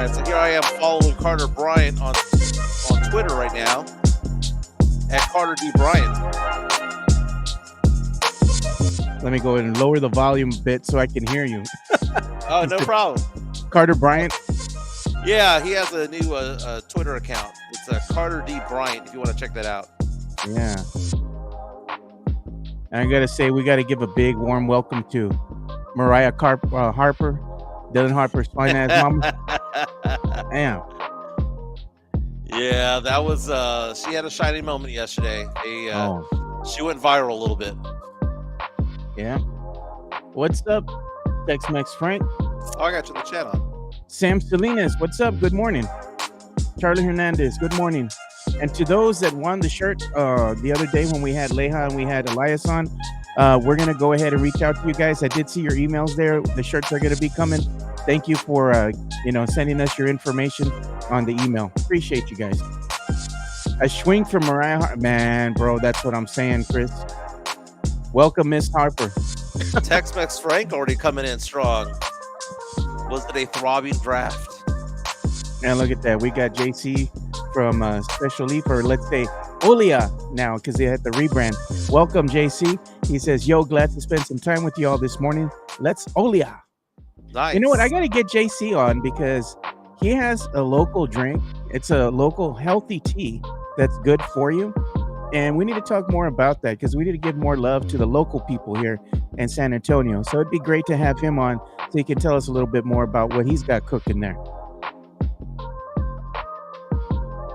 right, so here I am following Carter Bryant on Twitter right now at Carter D. Bryant. Let me go ahead and lower the volume a bit so I can hear you. Oh, no problem. Carter Bryant. Yeah, he has a new Twitter account. It's Carter D. Bryant if you want to check that out. Yeah. And I got to say, we got to give a big warm welcome to Mariah Harper, Dylan Harper's fine ass mama. Damn. Yeah, that was, she had a shining moment yesterday. She went viral a little bit. Yeah. What's up, Tex-Mex Frank? Oh, I got you in the chat on. Sam Salinas, what's up? Good morning. Charlie Hernandez, good morning. And to those that won the shirt the other day when we had Leja and we had Elias on, we're going to go ahead and reach out to you guys. I did see your emails there. The shirts are going to be coming. Thank you for, sending us your information on the email. Appreciate you guys. A swing from Mariah. Man, bro, that's what I'm saying, Chris. Welcome, Miss Harper. Tex-Mex Frank already coming in strong. Was it a throbbing draft? And look at that. We got JC from Special Leaf, or let's say Olia now, because they had the rebrand. Welcome, JC. He says, yo, glad to spend some time with you all this morning. Let's Olia. Nice. You know what? I got to get JC on because he has a local drink. It's a local healthy tea that's good for you. And we need to talk more about that because we need to give more love to the local people here in San Antonio. So it'd be great to have him on so he can tell us a little bit more about what he's got cooking there.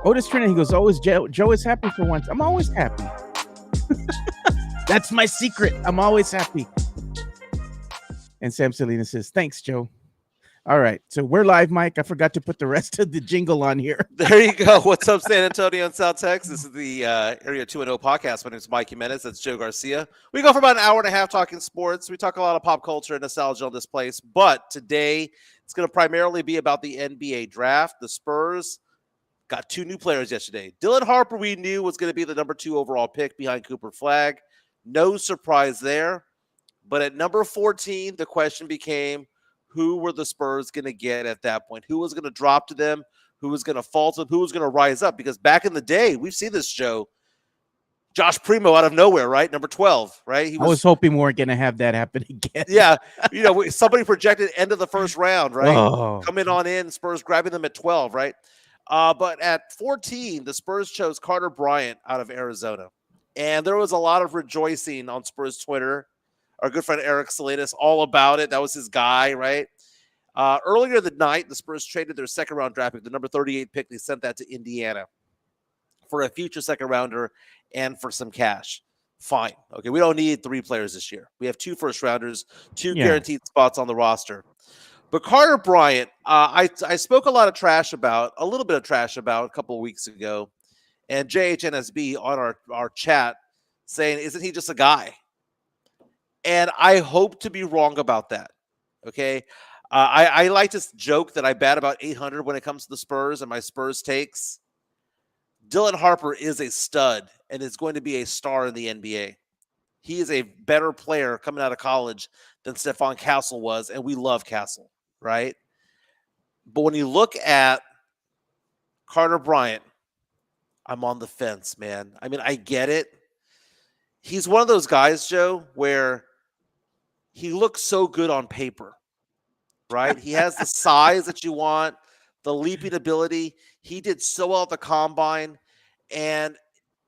Otis Trinity, he goes, always Joe is happy for once. I'm always happy. That's my secret. I'm always happy. And Sam Salinas says, thanks, Joe. All right. So we're live, Mike. I forgot to put the rest of the jingle on here. There you go. What's up, San Antonio and South Texas? This is the Area 2-0 podcast. My name is Mike Jimenez. That's Joe Garcia. We go for about an hour and a half talking sports. We talk a lot of pop culture and nostalgia on this place. But today, it's going to primarily be about the NBA draft. The Spurs got two new players yesterday. Dylan Harper, we knew, was going to be the number 2 overall pick behind Cooper Flagg. No surprise there. But at number 14, the question became, who were the Spurs going to get at that point? Who was going to drop to them? Who was going to fall to them? Who was going to rise up? Because back in the day, we've seen this, Joe. Josh Primo out of nowhere, right? Number 12, right? I was hoping we weren't going to have that happen again. Yeah. Somebody projected end of the first round, right? Oh. Coming on in, Spurs grabbing them at 12, right? But at 14, the Spurs chose Carter Bryant out of Arizona. And there was a lot of rejoicing on Spurs Twitter. Our good friend Eric Salinas, all about it. That was his guy, right? Earlier that night, the Spurs traded their second-round draft pick, the number 38 pick. They sent that to Indiana for a future second-rounder and for some cash. Fine. Okay, we don't need 3 players this year. We have 2 first-rounders, 2 guaranteed spots on the roster. But Carter Bryant, I spoke a little bit of trash about a couple of weeks ago, and JHNSB on our chat saying, isn't he just a guy? And I hope to be wrong about that, okay? I like to joke that I bat about 800 when it comes to the Spurs and my Spurs takes. Dylan Harper is a stud and is going to be a star in the NBA. He is a better player coming out of college than Stephon Castle was, and we love Castle, right? But when you look at Carter Bryant, I'm on the fence, man. I mean, I get it. He's one of those guys, Joe, where he looks so good on paper, right? He has the size that you want, the leaping ability. He did so well at the combine. And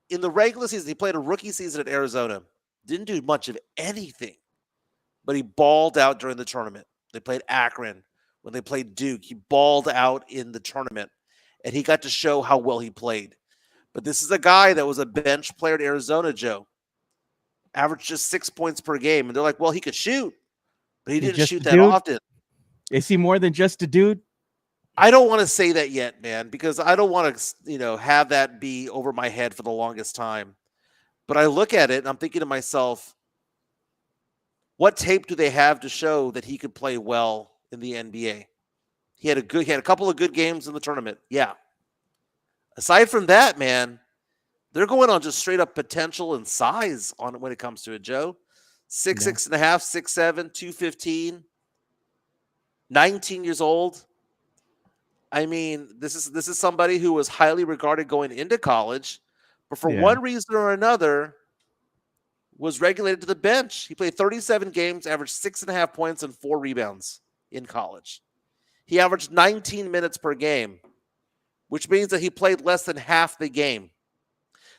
in the regular season, he played a rookie season at Arizona. Didn't do much of anything, but he balled out during the tournament. They played Akron. When they played Duke, he balled out in the tournament, and he got to show how well he played. But this is a guy that was a bench player at Arizona, Joe. Averaged just 6 points per game. And they're like, well, he could shoot, but he didn't shoot that often. Is he more than just a dude? I don't want to say that yet, man, because I don't want to, have that be over my head for the longest time. But I look at it and I'm thinking to myself, what tape do they have to show that he could play well in the NBA? He had a couple of good games in the tournament. Yeah. Aside from that, man, they're going on just straight up potential and size on it when it comes to it, Joe. 6'6.5", 6'7", 215, 19 years old. I mean, this is somebody who was highly regarded going into college, but for Yeah. one reason or another was regulated to the bench. He played 37 games, averaged 6.5 points and 4 rebounds in college. He averaged 19 minutes per game, which means that he played less than half the game.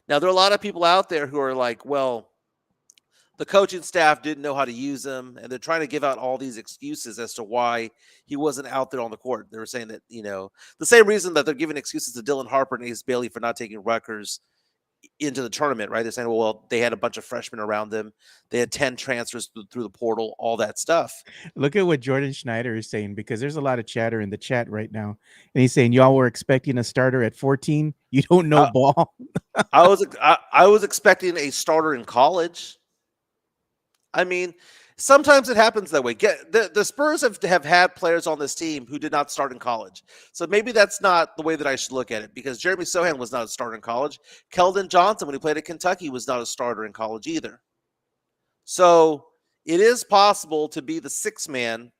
Now, there are a lot of people out there who are like, well, the coaching staff didn't know how to use him, and they're trying to give out all these excuses as to why he wasn't out there on the court. They were saying that, the same reason that they're giving excuses to Dylan Harper and Ace Bailey for not taking Rutgers into the tournament, right? They're saying, well, they had a bunch of freshmen around them. They had 10 transfers through the portal, all that stuff. Look at what Jordan Schneider is saying, because there's a lot of chatter in the chat right now. And he's saying, y'all were expecting a starter at 14. You don't know I, ball. I was expecting a starter in college. I mean, sometimes it happens that way. The Spurs have had players on this team who did not start in college. So maybe that's not the way that I should look at it, because Jeremy Sochan was not a starter in college. Keldon Johnson, when he played at Kentucky, was not a starter in college either. So it is possible to be the sixth man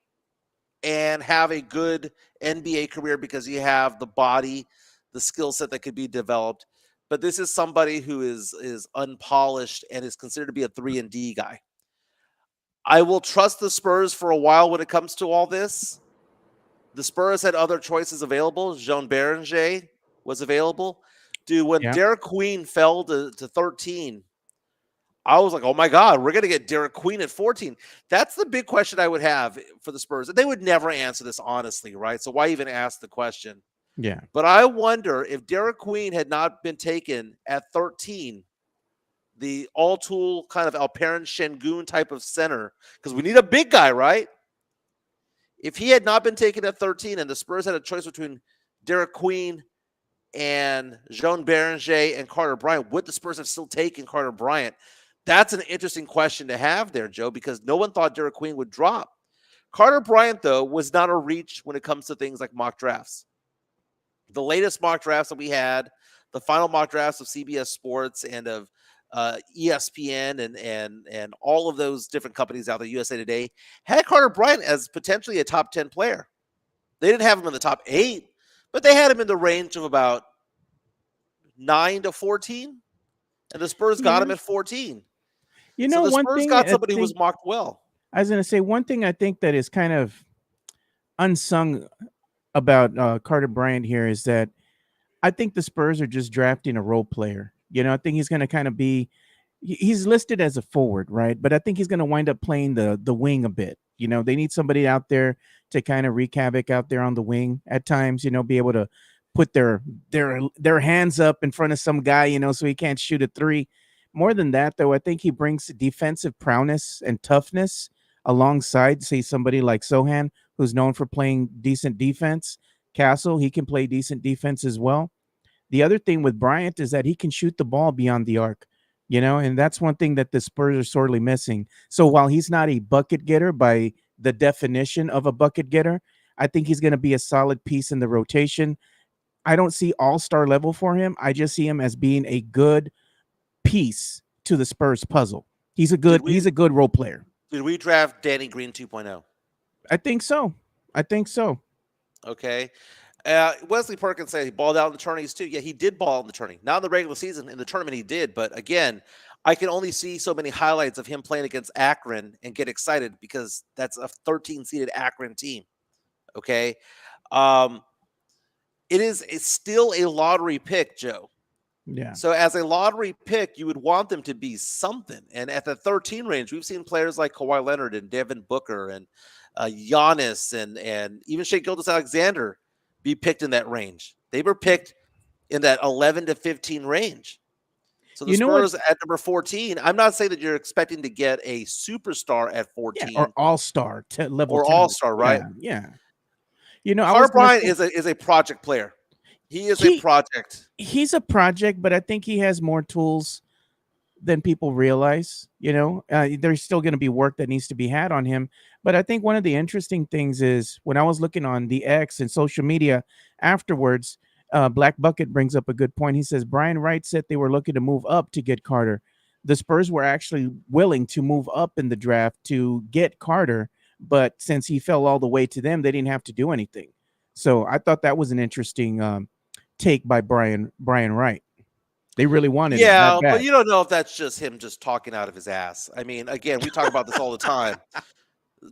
and have a good NBA career because you have the body, the skill set that could be developed. But this is somebody who is unpolished and is considered to be a 3-and-D guy. I will trust the Spurs for a while when it comes to all this. The Spurs had other choices available. Jean Beringer was available. Dude, when Yeah. Derek Queen fell to 13, I was like, oh my God, we're going to get Derek Queen at 14. That's the big question I would have for the Spurs. They would never answer this honestly, right? So why even ask the question? Yeah. But I wonder if Derek Queen had not been taken at 13, the all-tool kind of Alperen Şengün type of center, because we need a big guy, right? If he had not been taken at 13 and the Spurs had a choice between Derek Queen and Jean Beringer and Carter Bryant, would the Spurs have still taken Carter Bryant? That's an interesting question to have there, Joe, because no one thought Derek Queen would drop. Carter Bryant, though, was not a reach when it comes to things like mock drafts. The latest mock drafts that we had, the final mock drafts of CBS Sports and of ESPN and all of those different companies out there, USA Today, had Carter Bryant as potentially a top 10 player. They didn't have him in the top 8, but they had him in the range of about 9 to 14, and the Spurs got Yeah. him at 14. You So know, the one Spurs thing got I somebody who was think mocked well. I was going to say, one thing I think that is kind of unsung about Carter Bryant here is that I think the Spurs are just drafting a role player. I think he's going to kind of be he's listed as a forward, right? But I think he's going to wind up playing the wing a bit. They need somebody out there to kind of wreak havoc out there on the wing at times. Be able to put their hands up in front of some guy, so he can't shoot a three. More than that, though, I think he brings defensive prowess and toughness alongside, say, somebody like Sochan, who's known for playing decent defense. Castle, he can play decent defense as well. The other thing with Bryant is that he can shoot the ball beyond the arc, and that's one thing that the Spurs are sorely missing. So while he's not a bucket getter by the definition of a bucket getter, I think he's going to be a solid piece in the rotation. I don't see all-star level for him. I just see him as being a good piece to the Spurs puzzle. He's a Did good role player. Did we draft Danny Green 2.0? I think so. Okay. Wesley Perkins said he balled out in the tourneys too. Yeah, he did ball in the tourney. Not in the regular season. In the tournament, he did. But again, I can only see so many highlights of him playing against Akron and get excited because that's a 13-seeded Akron team. Okay. Um, it's still a lottery pick, Joe. Yeah. So as a lottery pick, you would want them to be something. And at the 13 range, we've seen players like Kawhi Leonard and Devin Booker and Giannis and even Shai Gilgeous-Alexander be picked in that range. They were picked in that 11 to 15 range. So the Spurs at number 14, I'm not saying that you're expecting to get a superstar at 14. Yeah, or all-star level. Or all-star, right? Yeah. Carter Bryant is a project player. He is a project. He's a project, but I think he has more tools than people realize. There's still going to be work that needs to be had on him. But I think one of the interesting things is when I was looking on the X and social media afterwards, Black Bucket brings up a good point. He says Brian Wright said they were looking to move up to get Carter. The Spurs were actually willing to move up in the draft to get Carter, but since he fell all the way to them, they didn't have to do anything. So I thought that was an interesting take by Brian Wright. They really wanted him that Yeah, but bad. you don't know if that's just him just talking out of his ass. I mean, again, we talk about this all the time.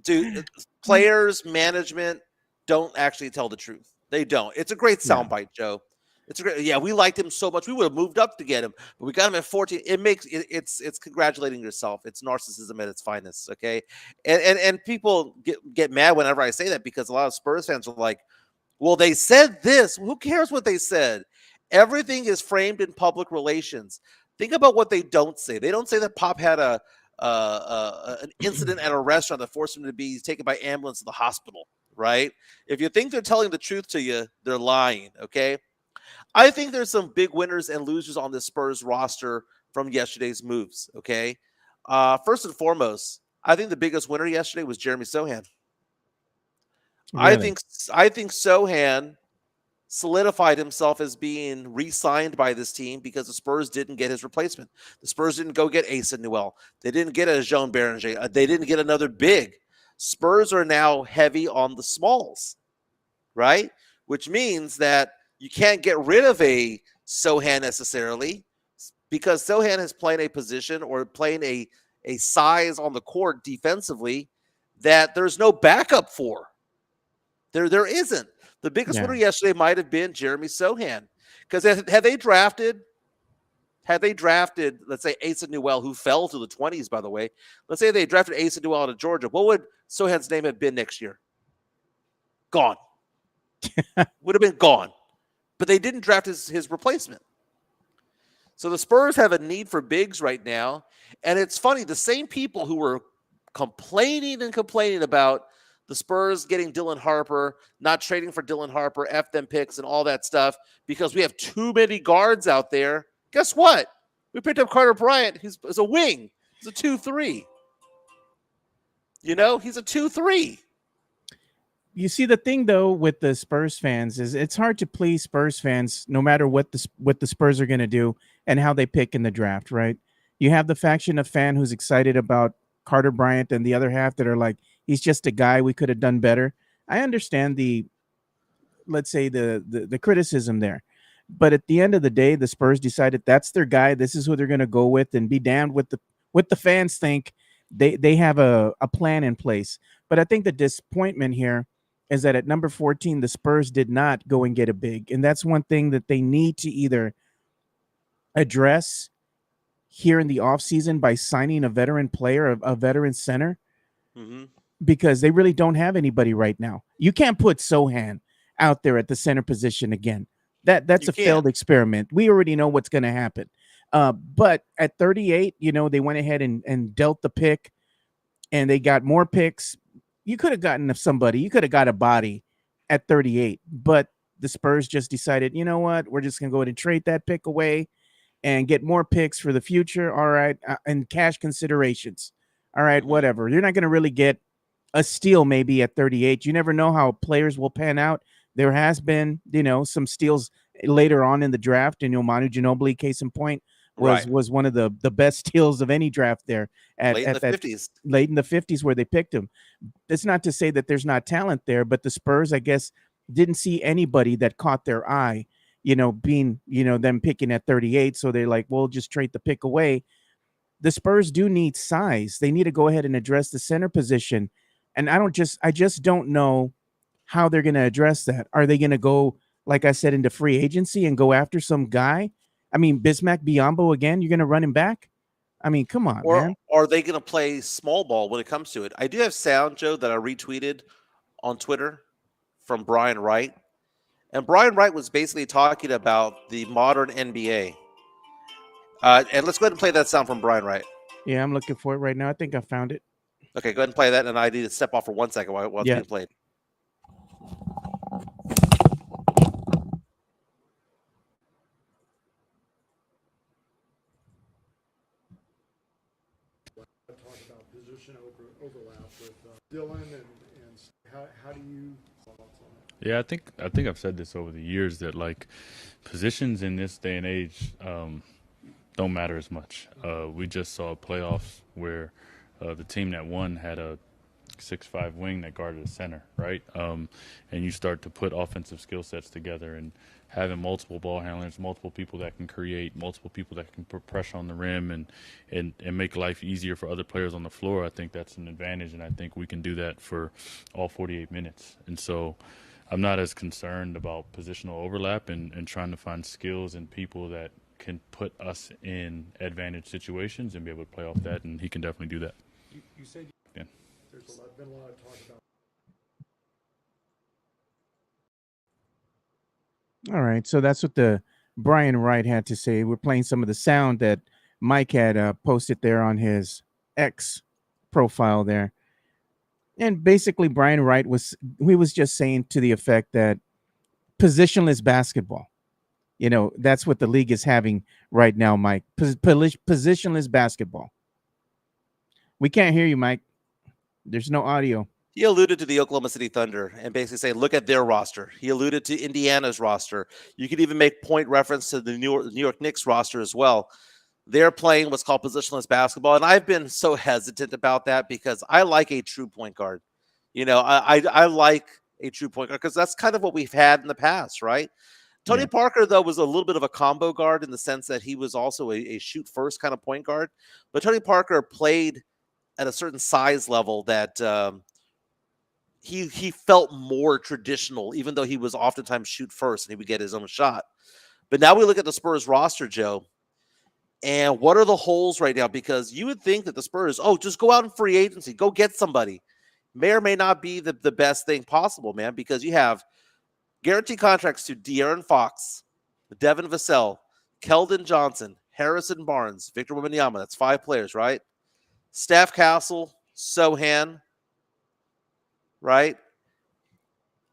Dude, players, management don't actually tell the truth. They don't. It's a great Yeah, soundbite, Joe. It's a great. Yeah, we liked him so much. We would have moved up to get him, but we got him at 14. It makes it's congratulating yourself. It's narcissism at its finest. Okay, and people get mad whenever I say that because a lot of Spurs fans are like, well, they said this. Who cares what they said? Everything is framed in public relations. Think about what they don't say. They don't say that Pop had an incident at a restaurant that forced him to be taken by ambulance to the hospital, right? If you think they're telling the truth to you, they're lying, okay? I think there's some big winners and losers on this Spurs roster from yesterday's moves, okay? First and foremost, I think the biggest winner yesterday was Jeremy Sohan. I really. think I think Sohan solidified himself as being re-signed by this team because the Spurs didn't get his replacement. The Spurs didn't go get Asa Newell. They didn't get a Jean Berenger. They didn't get another big. Spurs are now heavy on the smalls, right? Which means that you can't get rid of a Sohan necessarily because Sohan is playing a position or playing a size on the court defensively that there's no backup for. There isn't. The biggest Yeah. winner yesterday might have been Jeremy Sohan. Because had they drafted, let's say Asa Newell, who fell to the 20s, by the way. Let's say they drafted Asa Newell out of Georgia. What would Sohan's name have been next year? Gone. Would have been gone. But they didn't draft his replacement. So the Spurs have a need for bigs right now. And it's funny, the same people who were complaining about the Spurs getting Dylan Harper, not trading for Dylan Harper, F them picks and all that stuff because we have too many guards out there. Guess what? We picked up Carter Bryant, who's a wing. He's a 2-3. He's a 2-3. You see, the thing though with the Spurs fans is it's hard to please Spurs fans no matter what the Spurs are going to do and how they pick in the draft, right? You have the faction of fan who's excited about Carter Bryant and the other half that are like he's just a guy, we could have done better. I understand the, let's say, the criticism there. But at the end of the day, the Spurs decided that's their guy. This is who they're going to go with, and be damned with the fans think. They have a plan in place. But I think the disappointment here is that at number 14, the Spurs did not go and get a big, and that's one thing that they need to either address here in the offseason by signing a veteran player, a veteran center, Mm-hmm. because they really don't have anybody right now. You can't put Sohan out there at the center position again. That's You a can't. failed experiment. We already know what's going to happen. But at 38, they went ahead and dealt the pick, and they got more picks. You could have gotten somebody. You could have got a body at 38, but the Spurs just decided, you know what? We're just going to go ahead and trade that pick away and get more picks for the future. All right, and cash considerations. All right, Mm-hmm. whatever. You're not going to really get a steal maybe at 38. You never know how players will pan out. There has been, some steals later on in the draft, and Manu Ginobili, case in point, was Right. was one of the best steals of any draft there Late in the at that 50s. late in the 50s where they picked him. That's not to say that there's not talent there, but the Spurs, I guess, didn't see anybody that caught their eye, being, them picking at 38. So they're like, well, just trade the pick away. The Spurs do need size. They need to go ahead and address the center position. And I just don't know how they're going to address that. Are they going to go, like I said, into free agency and go after some guy? I mean, Bismack Biyombo again, you're going to run him back? I mean, come on, Or man. are they going to play small ball when it comes to it? I do have sound, Joe, that I retweeted on Twitter from Brian Wright. And Brian Wright was basically talking about the modern NBA. And let's go ahead and play that sound from Brian Wright. Yeah, I'm looking for it right now. I think I found it. Okay, go ahead and play that. And I need to step off for 1 second while it's Yeah. being played. Talk about position overlap with Dylan and how do you thoughts on it? Yeah, I think I've said this over the years that like positions in this day and age don't matter as much. We just saw playoffs where the team that won had a 6'5" wing that guarded the center, right? And you start to put offensive skill sets together and having multiple ball handlers, multiple people that can create, multiple people that can put pressure on the rim and make life easier for other players on the floor. I think that's an advantage, and I think we can do that for all 48 minutes. And so I'm not as concerned about positional overlap and trying to find skills and people that can put us in advantage situations and be able to play off that, and he can definitely do that. You said Yeah. there's been a lot of talk about. All right, so that's what the Brian Wright had to say. We're playing some of the sound that Mike had posted there on his X profile there, and basically Brian Wright was just saying to the effect that positionless basketball. That's what the league is having right now, Mike. Positionless basketball. We can't hear you, Mike. There's no audio. He alluded to the Oklahoma City Thunder and basically saying, look at their roster. He alluded to Indiana's roster. You could even make point reference to the New York Knicks roster as well. They're playing what's called positionless basketball, and I've been so hesitant about that because I like a true point guard. I like a true point guard because that's kind of what we've had in the past, right? Tony Parker, though, was a little bit of a combo guard in the sense that he was also a shoot-first kind of point guard. But Tony Parker played at a certain size level that he felt more traditional, even though he was oftentimes shoot first and he would get his own shot. But now we look at the Spurs roster, Joe, and what are the holes right now? Because you would think that the Spurs, just go out in free agency, go get somebody. May or may not be the best thing possible, man, because you have guaranteed contracts to De'Aaron Fox, Devin Vassell, Keldon Johnson, Harrison Barnes, Victor Wembanyama. That's 5 players, right? Steph Castle, Sochan, right?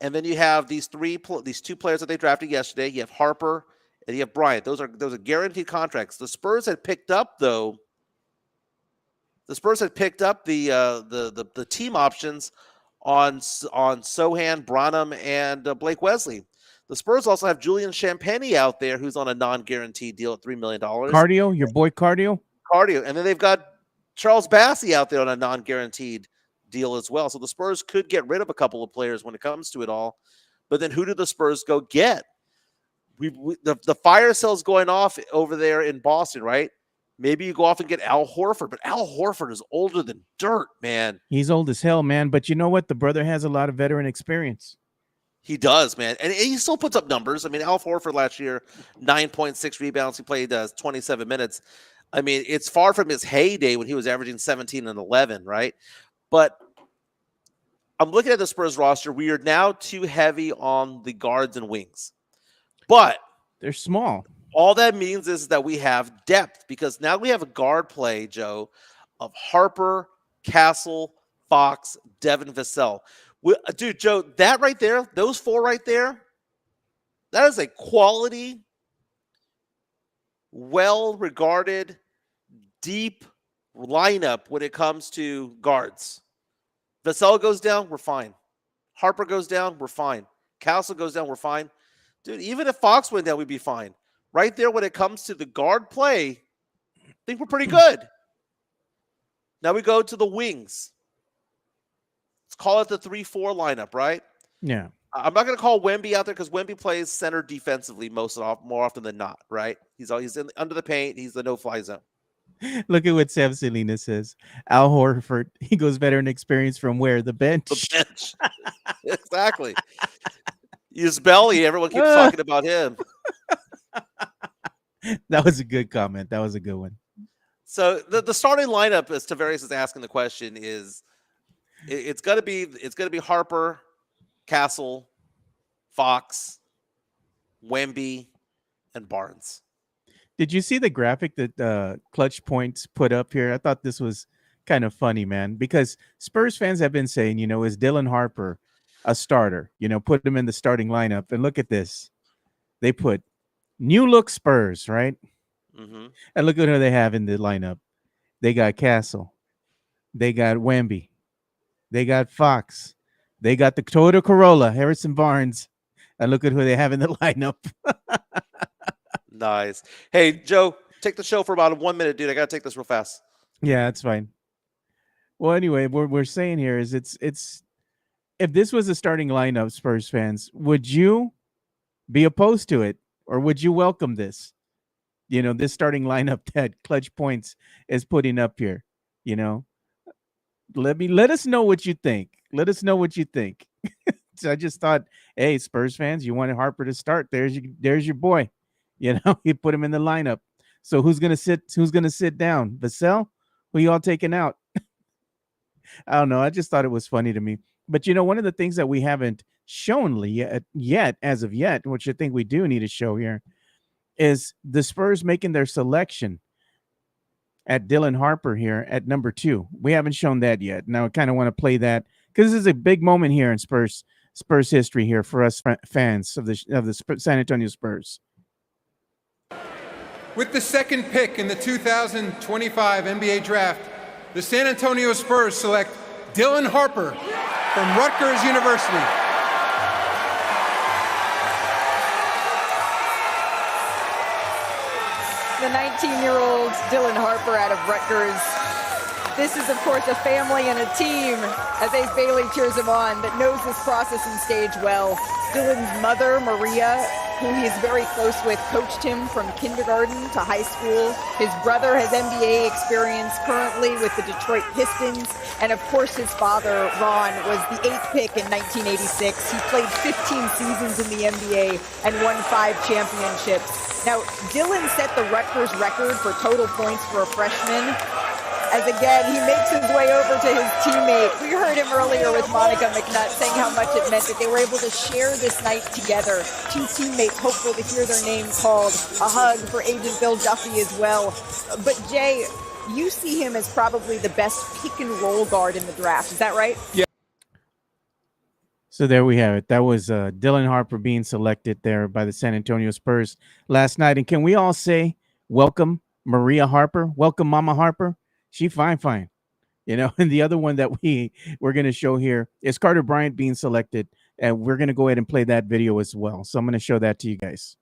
And then you have these 2 players that they drafted yesterday. You have Harper and you have Bryant. Those are guaranteed contracts. The Spurs had picked up, though. The Spurs had picked up the team options on Sochan, Branham, and Blake Wesley. The Spurs also have Julian Champagnie out there, who's on a non-guaranteed deal at $3 million. Cardio, your boy Cardio. And then they've got Charles Bassey out there on a non-guaranteed deal as well. So the Spurs could get rid of a couple of players when it comes to it all. But then who do the Spurs go get? The fire sale's going off over there in Boston, right? Maybe you go off and get Al Horford, but Al Horford is older than dirt, man. He's old as hell, man. But you know what? The brother has a lot of veteran experience. He does, man. And he still puts up numbers. I mean, Al Horford last year, 9.6 rebounds. He played 27 minutes. I mean, it's far from his heyday when he was averaging 17 and 11, right? But I'm looking at the Spurs roster. We are now too heavy on the guards and wings. But they're small. All that means is that we have depth because now we have a guard play, Joe, of Harper, Castle, Fox, Devin Vassell. Dude, Joe, that right there, those 4 right there, that is a quality, well-regarded, deep lineup when it comes to guards. Vassell goes down, we're fine. Harper goes down, we're fine. Castle goes down, we're fine. Dude, even if Fox went down, we'd be fine. Right there, when it comes to the guard play, I think we're pretty good. Now we go to the wings. Let's call it the 3-4 lineup, right? Yeah. I'm not going to call Wemby out there because Wemby plays center defensively more often than not, right? He's under the paint. He's the no-fly zone. Look at what Sam Selena says. Al Horford, he goes veteran experience from where? The bench. The bench. Exactly. His belly, everyone keeps talking about him. That was a good comment. That was a good one. So the starting lineup, as Tavares is asking the question, is it's gonna be Harper, Castle, Fox, Wemby, and Barnes. Did you see the graphic that Clutch Points put up here? I thought this was kind of funny, man, because Spurs fans have been saying, is Dylan Harper a starter? Put him in the starting lineup. And look at this. They put new look Spurs, right? Mm-hmm. And look at who they have in the lineup. They got Castle. They got Wemby. They got Fox. They got the Toyota Corolla, Harrison Barnes. And look at who they have in the lineup. Nice. Hey, Joe, take the show for about 1 minute, dude. I got to take this real fast. Yeah, that's fine. Well, anyway, what we're saying here is it's if this was a starting lineup, Spurs fans, would you be opposed to it, or would you welcome this? This starting lineup that Clutch Points is putting up here. You know, let us know what you think. Let us know what you think. So I just thought, hey, Spurs fans, you wanted Harper to start. There's your boy. You put him in the lineup. So who's gonna sit? Who's gonna sit down? Vassell? Who you all taking out? I don't know. I just thought it was funny to me. But one of the things that we haven't shown yet, as of yet, which I think we do need to show here, is the Spurs making their selection at Dylan Harper here at number 2. We haven't shown that yet. Now I kind of want to play that because this is a big moment here in Spurs history here for us fans of the San Antonio Spurs. With the second pick in the 2025 NBA Draft, the San Antonio Spurs select Dylan Harper from Rutgers University. The 19-year-old Dylan Harper out of Rutgers. This is, of course, a family and a team, as Ace Bailey cheers him on, that knows this process and stage well. Dylan's mother, Maria, who he is very close with, coached him from kindergarten to high school. His brother has NBA experience currently with the Detroit Pistons. And of course, his father, Ron, was the 8th pick in 1986. He played 15 seasons in the NBA and won 5 championships. Now, Dylan set the Rutgers record for total points for a freshman, as again, he makes his way over to his teammate. We heard him earlier with Monica McNutt saying how much it meant that they were able to share this night together. 2 teammates hopeful to hear their name called. A hug for agent Bill Duffy as well. But Jay, you see him as probably the best pick and roll guard in the draft. Is that right? Yeah. So there we have it. That was Dylan Harper being selected there by the San Antonio Spurs last night. And can we all say, welcome, Maria Harper? Welcome, Mama Harper. She fine. And the other one that we're going to show here is Carter Bryant being selected. And we're going to go ahead and play that video as well. So I'm going to show that to you guys.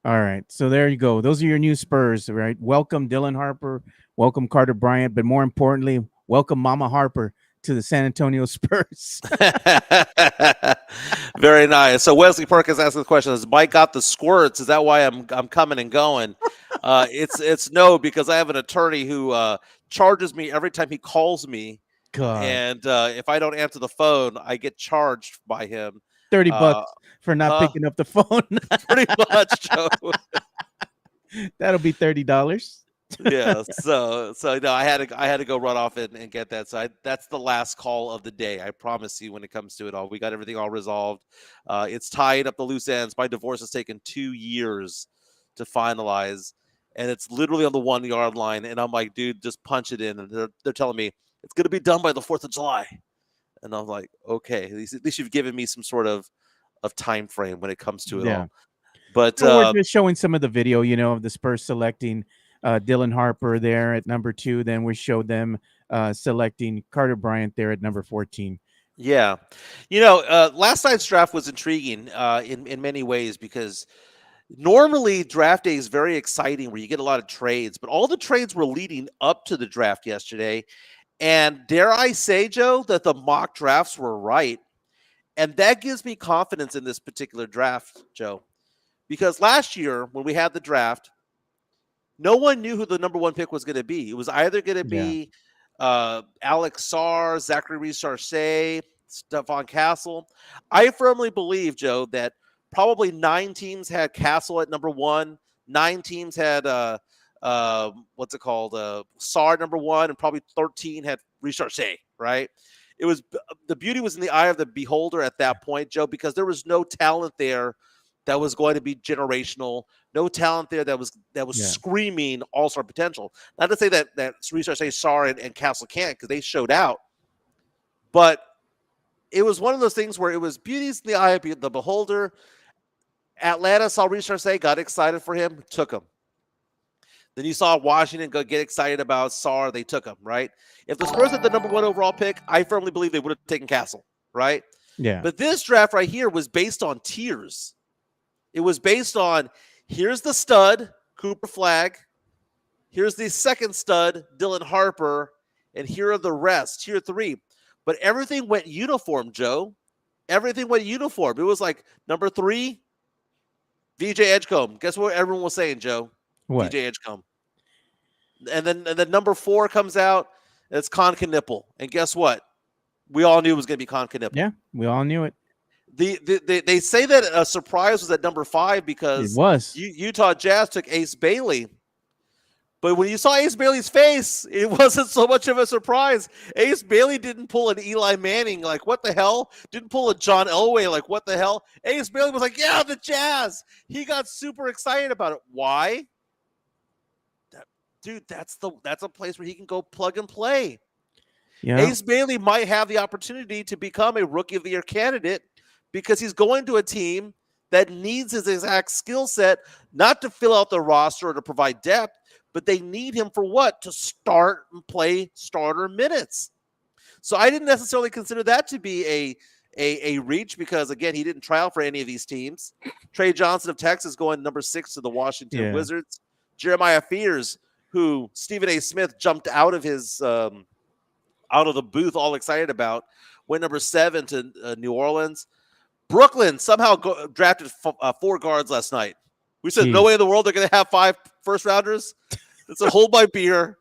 All right. So there you go. Those are your new Spurs, right? Welcome, Dylan Harper. Welcome, Carter Bryant. But more importantly, welcome, Mama Harper to the San Antonio Spurs. Very nice. So Wesley Perkins asked the question: has Mike got the squirts? Is that why I'm coming and going? It's no, because I have an attorney who charges me every time he calls me. God. And if I don't answer the phone, I get charged by him. $30 for not picking up the phone. Pretty much, Joe. That'll be $30. Yeah. So no, I had to go run off and get that. So that's the last call of the day. I promise you, when it comes to it all, we got everything all resolved. It's tied up the loose ends. My divorce has taken 2 years to finalize, and it's literally on the 1 yard line. And I'm like, dude, just punch it in. And they're telling me it's going to be done by the 4th of July. And I'm like, okay, at least you've given me some sort of time frame when it comes to it all. But we're just showing some of the video, of the Spurs selecting Dylan Harper there at number 2. Then we showed them selecting Carter Bryant there at number 14. Yeah. Last night's draft was intriguing in many ways, because normally draft day is very exciting where you get a lot of trades, but all the trades were leading up to the draft yesterday. And dare I say, Joe, that the mock drafts were right. And that gives me confidence in this particular draft, Joe, because last year when we had the draft, no one knew who the number 1 pick was going to be. It was either going to be Alex Sarr, Zachary Reese-Arcee, Stephon Castle. I firmly believe, Joe, that probably 9 teams had Castle at number 1. 9 teams had Sarr number 1, and probably 13 had Reese-Arcee, right? It was the beauty was in the eye of the beholder at that point, Joe, because there was no talent there that was going to be generational, no talent there that was screaming all-star potential. Not to say that Reese-Arcee, Sarr, and Castle can't, because they showed out. But it was one of those things where it was beauty's in the eye of the beholder. Atlanta saw Richard say, got excited for him, took him. Then you saw Washington go get excited about Sarr, they took him, right? If the Spurs had the number 1 overall pick, I firmly believe they would have taken Castle, right? Yeah. But this draft right here was based on tiers. It was based on, here's the stud, Cooper Flagg. Here's the second stud, Dylan Harper. And here are the rest, tier 3. But everything went uniform, Joe. Everything went uniform. It was like number 3, VJ Edgecombe. Guess what everyone was saying, Joe? What? VJ Edgecombe. And then number 4 comes out. It's Con Knipple. And guess what? We all knew it was going to be Con Knipple. Yeah, we all knew it. They say that a surprise was at number 5 because It was. Utah Jazz took Ace Bailey. But when you saw Ace Bailey's face, it wasn't so much of a surprise. Ace Bailey didn't pull an Eli Manning, like, what the hell? Didn't pull a John Elway, like, what the hell? Ace Bailey was like, yeah, the Jazz. He got super excited about it. Why? Dude, that's a place where he can go plug and play. Yeah. Ace Bailey might have the opportunity to become a Rookie of the Year candidate because he's going to a team that needs his exact skill set, not to fill out the roster or to provide depth, but they need him for what? To start and play starter minutes. So I didn't necessarily consider that to be a reach because, again, he didn't try out for any of these teams. Trey Johnson of Texas going number 6 to the Washington Wizards. Jeremiah Fears, who Stephen A. Smith jumped out of his out of the booth all excited about, went number 7 to New Orleans. Brooklyn somehow drafted 4 guards last night. We said, no way in the world they're going to have 5 first-rounders. It's a hold my beer.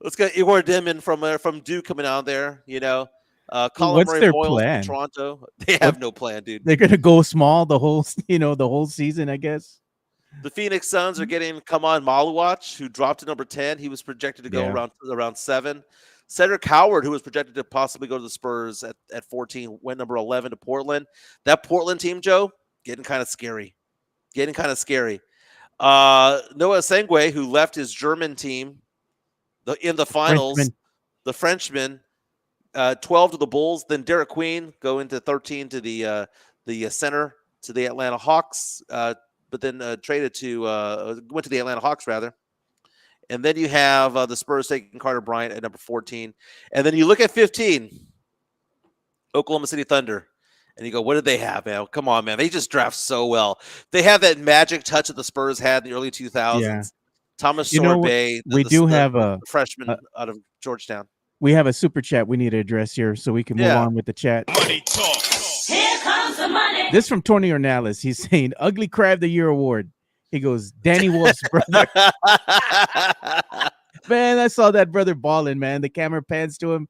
Let's get Igor Dimon from Duke coming out there, you know. Colin What's Murray their Boyles plan? from Toronto. They have no plan, dude. They're going to go small the whole season, I guess. The Phoenix Suns are getting Kaman Maluach, who dropped to number 10. He was projected to go around 7. Cedric Howard, who was projected to possibly go to the Spurs at 14, went number 11 to Portland. That Portland team, Joe, getting kind of scary. Noah Sengwe, who left his German team in the finals, the Frenchman, 12 to the Bulls. Then Derek Queen going to 13 to the center to the Atlanta Hawks, but then went to the Atlanta Hawks rather. And then you have the Spurs taking Carter Bryant at number 14. And then you look at 15, Oklahoma City Thunder. And you go, what did they have, man? Come on, man. They just draft so well. They have that magic touch that the Spurs had in the early 2000s. Yeah. Thomas Sorbet. We do have a freshman out of Georgetown. We have a super chat we need to address here so we can move on with the chat. Money talk. Here comes the money. This from Tony Ornelas. He's saying, Ugly Crab the Year award. He goes, Danny Wolf's brother. Man, I saw that brother balling, man. The camera pans to him.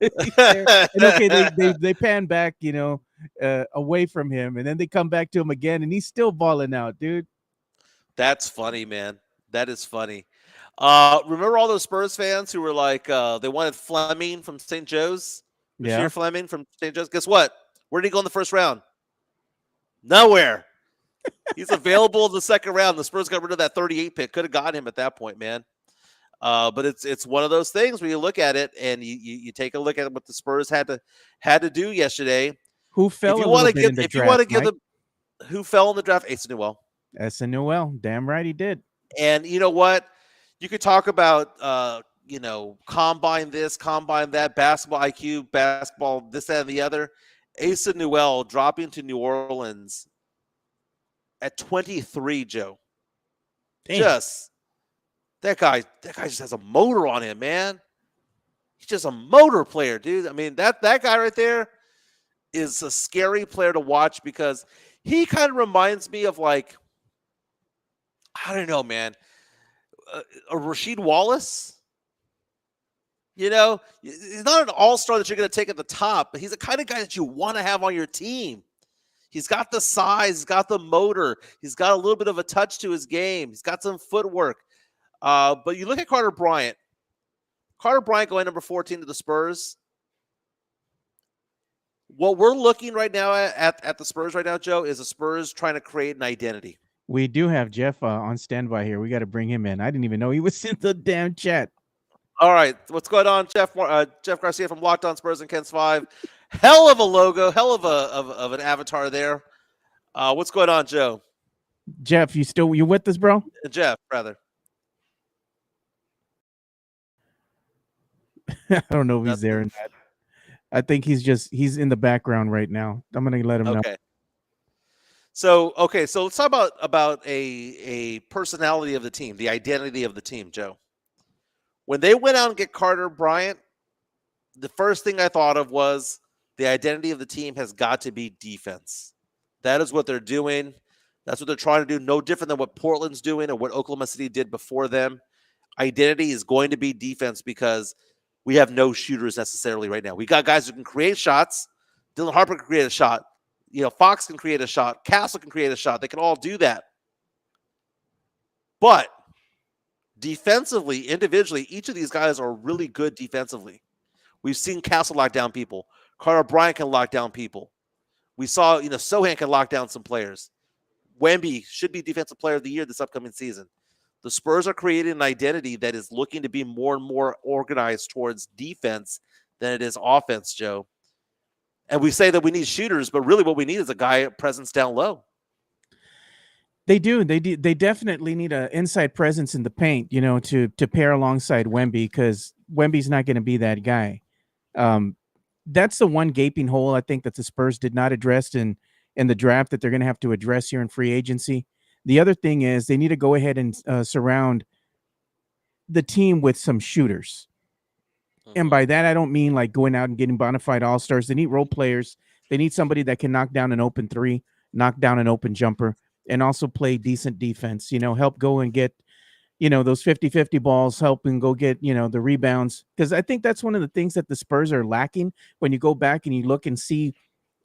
And okay, they pan back, away from him, and then they come back to him again, and he's still balling out, dude. That's funny, man. That is funny. Remember all those Spurs fans who were like, they wanted Fleming from St. Joe's? Yeah. Bashir Fleming from St. Joe's. Guess what? Where did he go in the first round? Nowhere. He's available in the second round. The Spurs got rid of that 38 pick. Could have gotten him at that point, man. But it's one of those things where you look at it and you take a look at what the Spurs had to do yesterday. Who fell if you a little bit in the if draft, you want to give Mike? them who fell in the draft, Asa Newell. Asa Newell. Damn right he did. And you know what? You could talk about combine this, combine that, basketball IQ, basketball this, that, and the other. Asa Newell dropping to New Orleans at 23, Joe. Damn. That guy just has a motor on him, man. He's just a motor player, dude. I mean, that guy right there is a scary player to watch because he kind of reminds me of, like, I don't know, man, a Rasheed Wallace. He's not an all-star that you're going to take at the top, but he's the kind of guy that you want to have on your team. He's got the size, he's got the motor, he's got a little bit of a touch to his game, he's got some footwork. But you look at Carter Bryant. Carter Bryant going number 14 to the Spurs. What we're looking right now at the Spurs right now, Joe, is the Spurs trying to create an identity. We do have Jeff on standby here. We got to bring him in. I didn't even know he was in the damn chat. All right, what's going on, Jeff Garcia from Locked On Spurs and Kens 5. Hell of a logo, hell of of an avatar there. What's going on, Joe? Jeff, you with us, bro? Jeff, rather. I don't know if he's That's there or not. I think he's in the background right now. I'm gonna let him know. okay. So let's talk about a personality of the team, the identity of the team, Joe. When they went out and get Carter Bryant, the first thing I thought of was the identity of the team has got to be defense. That is what they're doing. That's what they're trying to do. No different than what Portland's doing or what Oklahoma City did before them. Identity is going to be defense because we have no shooters necessarily right now. We got guys who can create shots. Dylan Harper can create a shot. Fox can create a shot. Castle can create a shot. They can all do that. But defensively, individually, each of these guys are really good defensively. We've seen Castle lock down people. Carter Bryant can lock down people. We saw, Sochan can lock down some players. Wemby should be Defensive Player of the Year this upcoming season. The Spurs are creating an identity that is looking to be more and more organized towards defense than it is offense, Joe. And we say that we need shooters, but really what we need is a guy presence down low. They do. They definitely need an inside presence in the paint, to pair alongside Wemby, because Wemby's not going to be that guy. That's the one gaping hole I think that the Spurs did not address in the draft that they're going to have to address here in free agency. The other thing is they need to go ahead and surround the team with some shooters. And by that, I don't mean like going out and getting bona fide all-stars. They need role players. They need somebody that can knock down an open three, knock down an open jumper, and also play decent defense, help go and get, those 50-50 balls, help and go get, the rebounds. Because I think that's one of the things that the Spurs are lacking when you go back and you look and see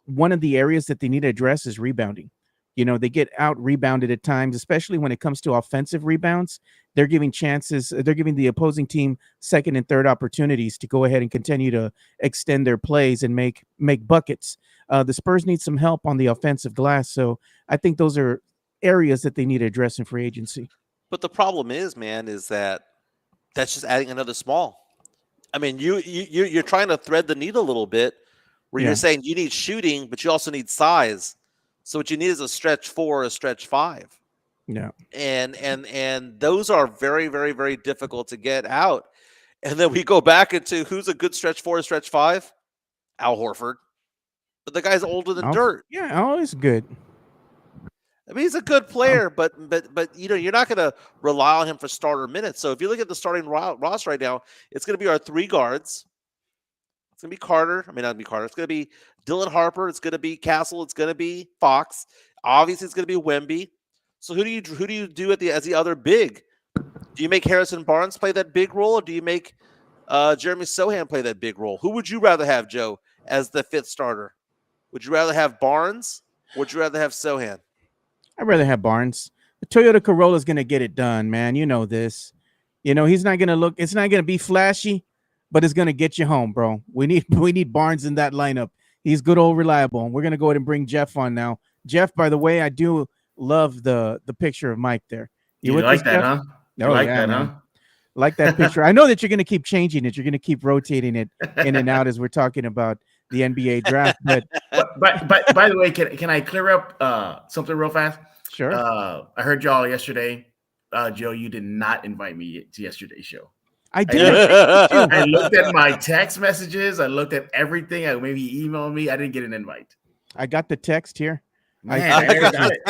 one of the areas that they need to address is rebounding. They get out rebounded at times, especially when it comes to offensive rebounds. They're giving chances. They're giving the opposing team second and third opportunities to go ahead and continue to extend their plays and make buckets. The Spurs need some help on the offensive glass. So I think those are areas that they need to address in free agency. But the problem is, man, is that that's just adding another small. I mean, you're trying to thread the needle a little bit where you're saying you need shooting, but you also need size. So what you need is a stretch 4, a stretch 5. Yeah. And those are very, very, very difficult to get out. And then we go back into who's a good stretch 4, stretch 5? Al Horford. But the guy's older than dirt. Yeah, always good. I mean, he's a good player, but you're not going to rely on him for starter minutes. So if you look at the starting roster right now, it's going to be our 3 guards. It's going to be Carter. I mean, not be Carter. It's going to be Dylan Harper. It's going to be Castle. It's going to be Fox. Obviously, it's going to be Wemby. So who do you do as the other big? Do you make Harrison Barnes play that big role, or do you make Jeremy Sochan play that big role? Who would you rather have, Joe, as the 5th starter? Would you rather have Barnes, or would you rather have Sochan? I'd rather have Barnes. The Toyota Corolla is going to get it done, man. You know this. He's not going to look. It's not going to be flashy, but it's going to get you home, bro. We need Barnes in that lineup. He's good, old, reliable. And we're going to go ahead and bring Jeff on now. Jeff, by the way, I do love the picture of Mike there. You like that, Jeff? Huh? You like that, man. huh? Like that picture. I know that you're going to keep changing it. You're going to keep rotating it in and out as we're talking about the NBA draft. But by the way, can I clear up something real fast? Sure. I heard y'all yesterday. Joe, you did not invite me to yesterday's show. I did. I looked at my text messages. I looked at everything. Maybe you emailed me. I didn't get an invite. I got the text here. Man, I never got it.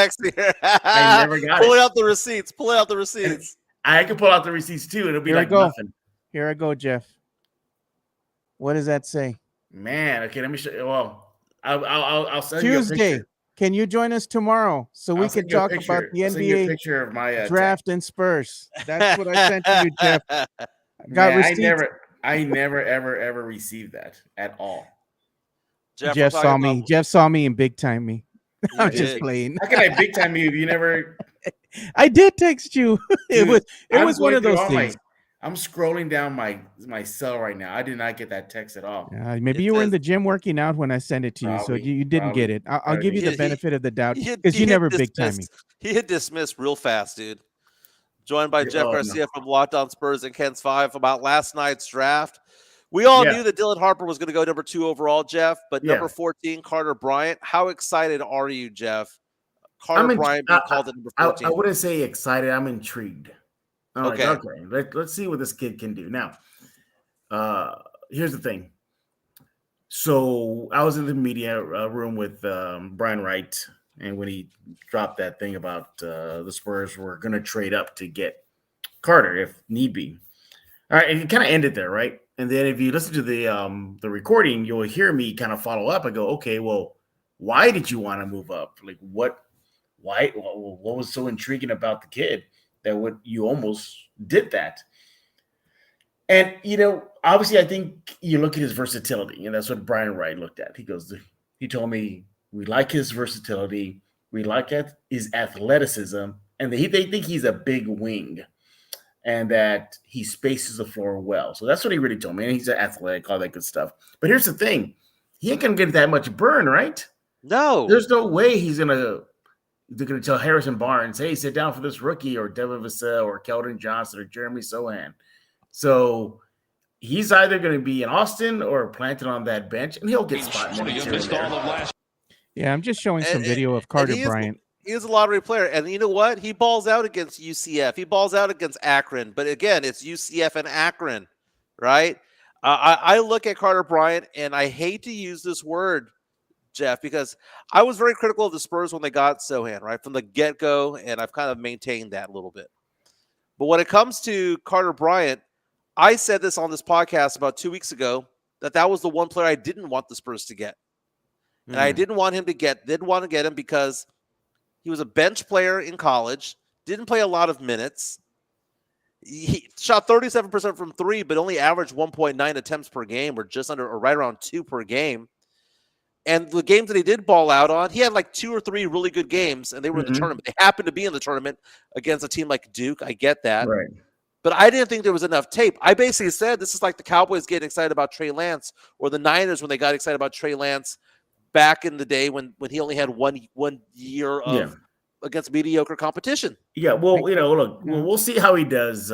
I never got it. Pull out the receipts. Pull out the receipts. I can pull out the receipts too. It'll be Here like nothing. Here I go, Jeff. What does that say? Man, okay, let me show you. Well, I'll send Tuesday. you a picture. Can you join us tomorrow so we can talk about the NBA picture of my draft and Spurs? That's what I sent to you, Jeff. I never ever received that at all. Jeff saw me. Jeff saw me and big time me. I'm just playing. How can I big time you if you never? I did text you. Dude, it was one of those things. I'm scrolling down my cell right now. I did not get that text at all. Maybe you were in the gym working out when I sent it to you, so you didn't get it. I'll give you the benefit of the doubt because you never big time me. He hit dismiss real fast, dude. joined by Jeff Oh, Garcia from Locked On Spurs and Ken's 5 about last night's draft. We all knew that Dylan Harper was going to go number 2 overall, Jeff, but number 14, Carter Bryant. How excited are you, Jeff? Carter Bryant being called at number 14. I wouldn't say excited. I'm intrigued. I'm Okay. like, okay, let's see what this kid can do. Now, here's the thing. So I was in the media room with Brian Wright, and when he dropped that thing about the Spurs were going to trade up to get Carter if need be. All right, and it kind of ended there, right? And then if you listen to the recording, you'll hear me kind of follow up. I go, okay, well, why did you want to move up? Like, what was so intriguing about the kid that you almost did that? And, obviously, I think you look at his versatility, and that's what Brian Wright looked at. He told me, we like his versatility, we like his athleticism, and they think he's a big wing and that he spaces the floor well. So that's what he really told me. And he's athletic, all that good stuff. But here's the thing. He ain't going to get that much burn, right? No. There's no way they're going to tell Harrison Barnes, hey, sit down for this rookie, or Devin Vassell or Keldon Johnson or Jeremy Sochan. So he's either going to be in Austin or planted on that bench, and he'll get spot minutes. Yeah, I'm just showing some video of Carter Bryant. He is a lottery player, and you know what? He balls out against UCF. He balls out against Akron, but again, it's UCF and Akron, right? I look at Carter Bryant, and I hate to use this word, Jeff, because I was very critical of the Spurs when they got Sochan, right, from the get-go, and I've kind of maintained that a little bit. But when it comes to Carter Bryant, I said this on this podcast about 2 weeks ago, that was the one player I didn't want the Spurs to get. And I didn't want to get him because he was a bench player in college, didn't play a lot of minutes. He shot 37% from 3, but only averaged 1.9 attempts per game, or just under, or right around 2 per game. And the games that he did ball out on, he had like 2 or 3 really good games, and they were in the tournament. They happened to be in the tournament against a team like Duke. I get that. Right. But I didn't think there was enough tape. I basically said this is like the Cowboys getting excited about Trey Lance, or the Niners when they got excited about Trey Lance back in the day when he only had one year of against mediocre competition. Yeah, well, look, we'll see how he does.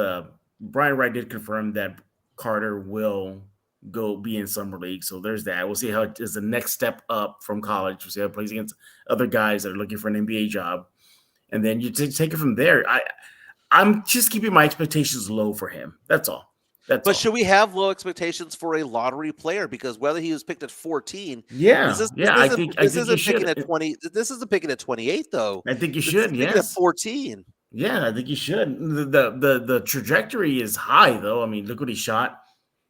Brian Wright did confirm that Carter will go be in summer league, so there's that. We'll see how it is the next step up from college. We'll see how it plays against other guys that are looking for an NBA job, and then you take it from there. I'm just keeping my expectations low for him. That's all. Should we have low expectations for a lottery player? Because whether he was picked at 14, this isn't picking at 20. This isn't picking at 28, though. I think you should. Picking at 14. Yeah, I think you should. The trajectory is high, though. I mean, look what he shot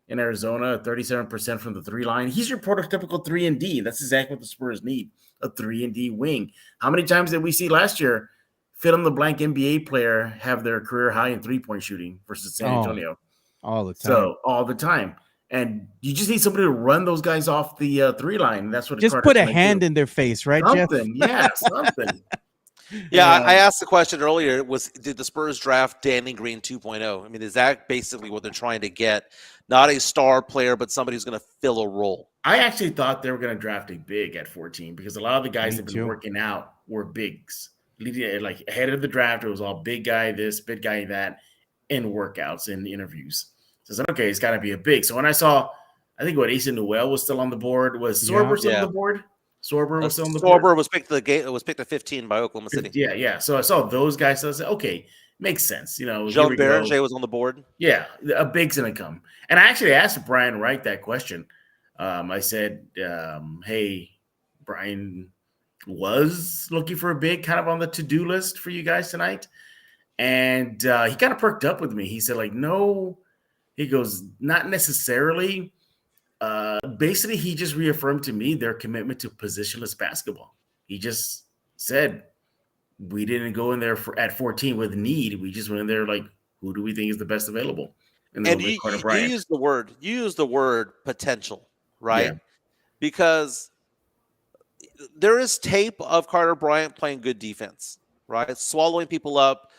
in Arizona, 37% from the 3 line. He's your prototypical 3-and-D. That's exactly what the Spurs need, a 3-and-D wing. How many times did we see last year fill-in-the-blank NBA player have their career high in 3-point shooting versus San Antonio? All the time. So all the time. And you just need somebody to run those guys off the 3 line. That's what just put a hand in their face, right, something, Jeff? Yeah, something. Yeah, I asked the question earlier, did the Spurs draft Danny Green 2.0? I mean, is that basically what they're trying to get? Not a star player, but somebody who's going to fill a role. I actually thought they were going to draft a big at 14 because a lot of the guys that have been working out were bigs. Like ahead of the draft, it was all big guy this, big guy that, in workouts and interviews. So I said, okay, it's got to be a big. So when I saw, I think Asa Newell was still on the board. Was Sorber still on the board? Sorber was still on the board. Sorber was picked at 15 by Oklahoma City. Yeah. So I saw those guys. So I said, okay, makes sense. John Berenger was on the board. Yeah, a big's gonna come. And I actually asked Brian Wright that question. I said, hey, Brian was looking for a big, kind of on the to-do list for you guys tonight. And he kind of perked up with me. He said, like, no. He goes, not necessarily. Basically, he just reaffirmed to me their commitment to positionless basketball. He just said, we didn't go in there at 14 with need. We just went in there like, who do we think is the best available? And you use the word potential, right? Yeah. Because there is tape of Carter Bryant playing good defense, right? Swallowing people up,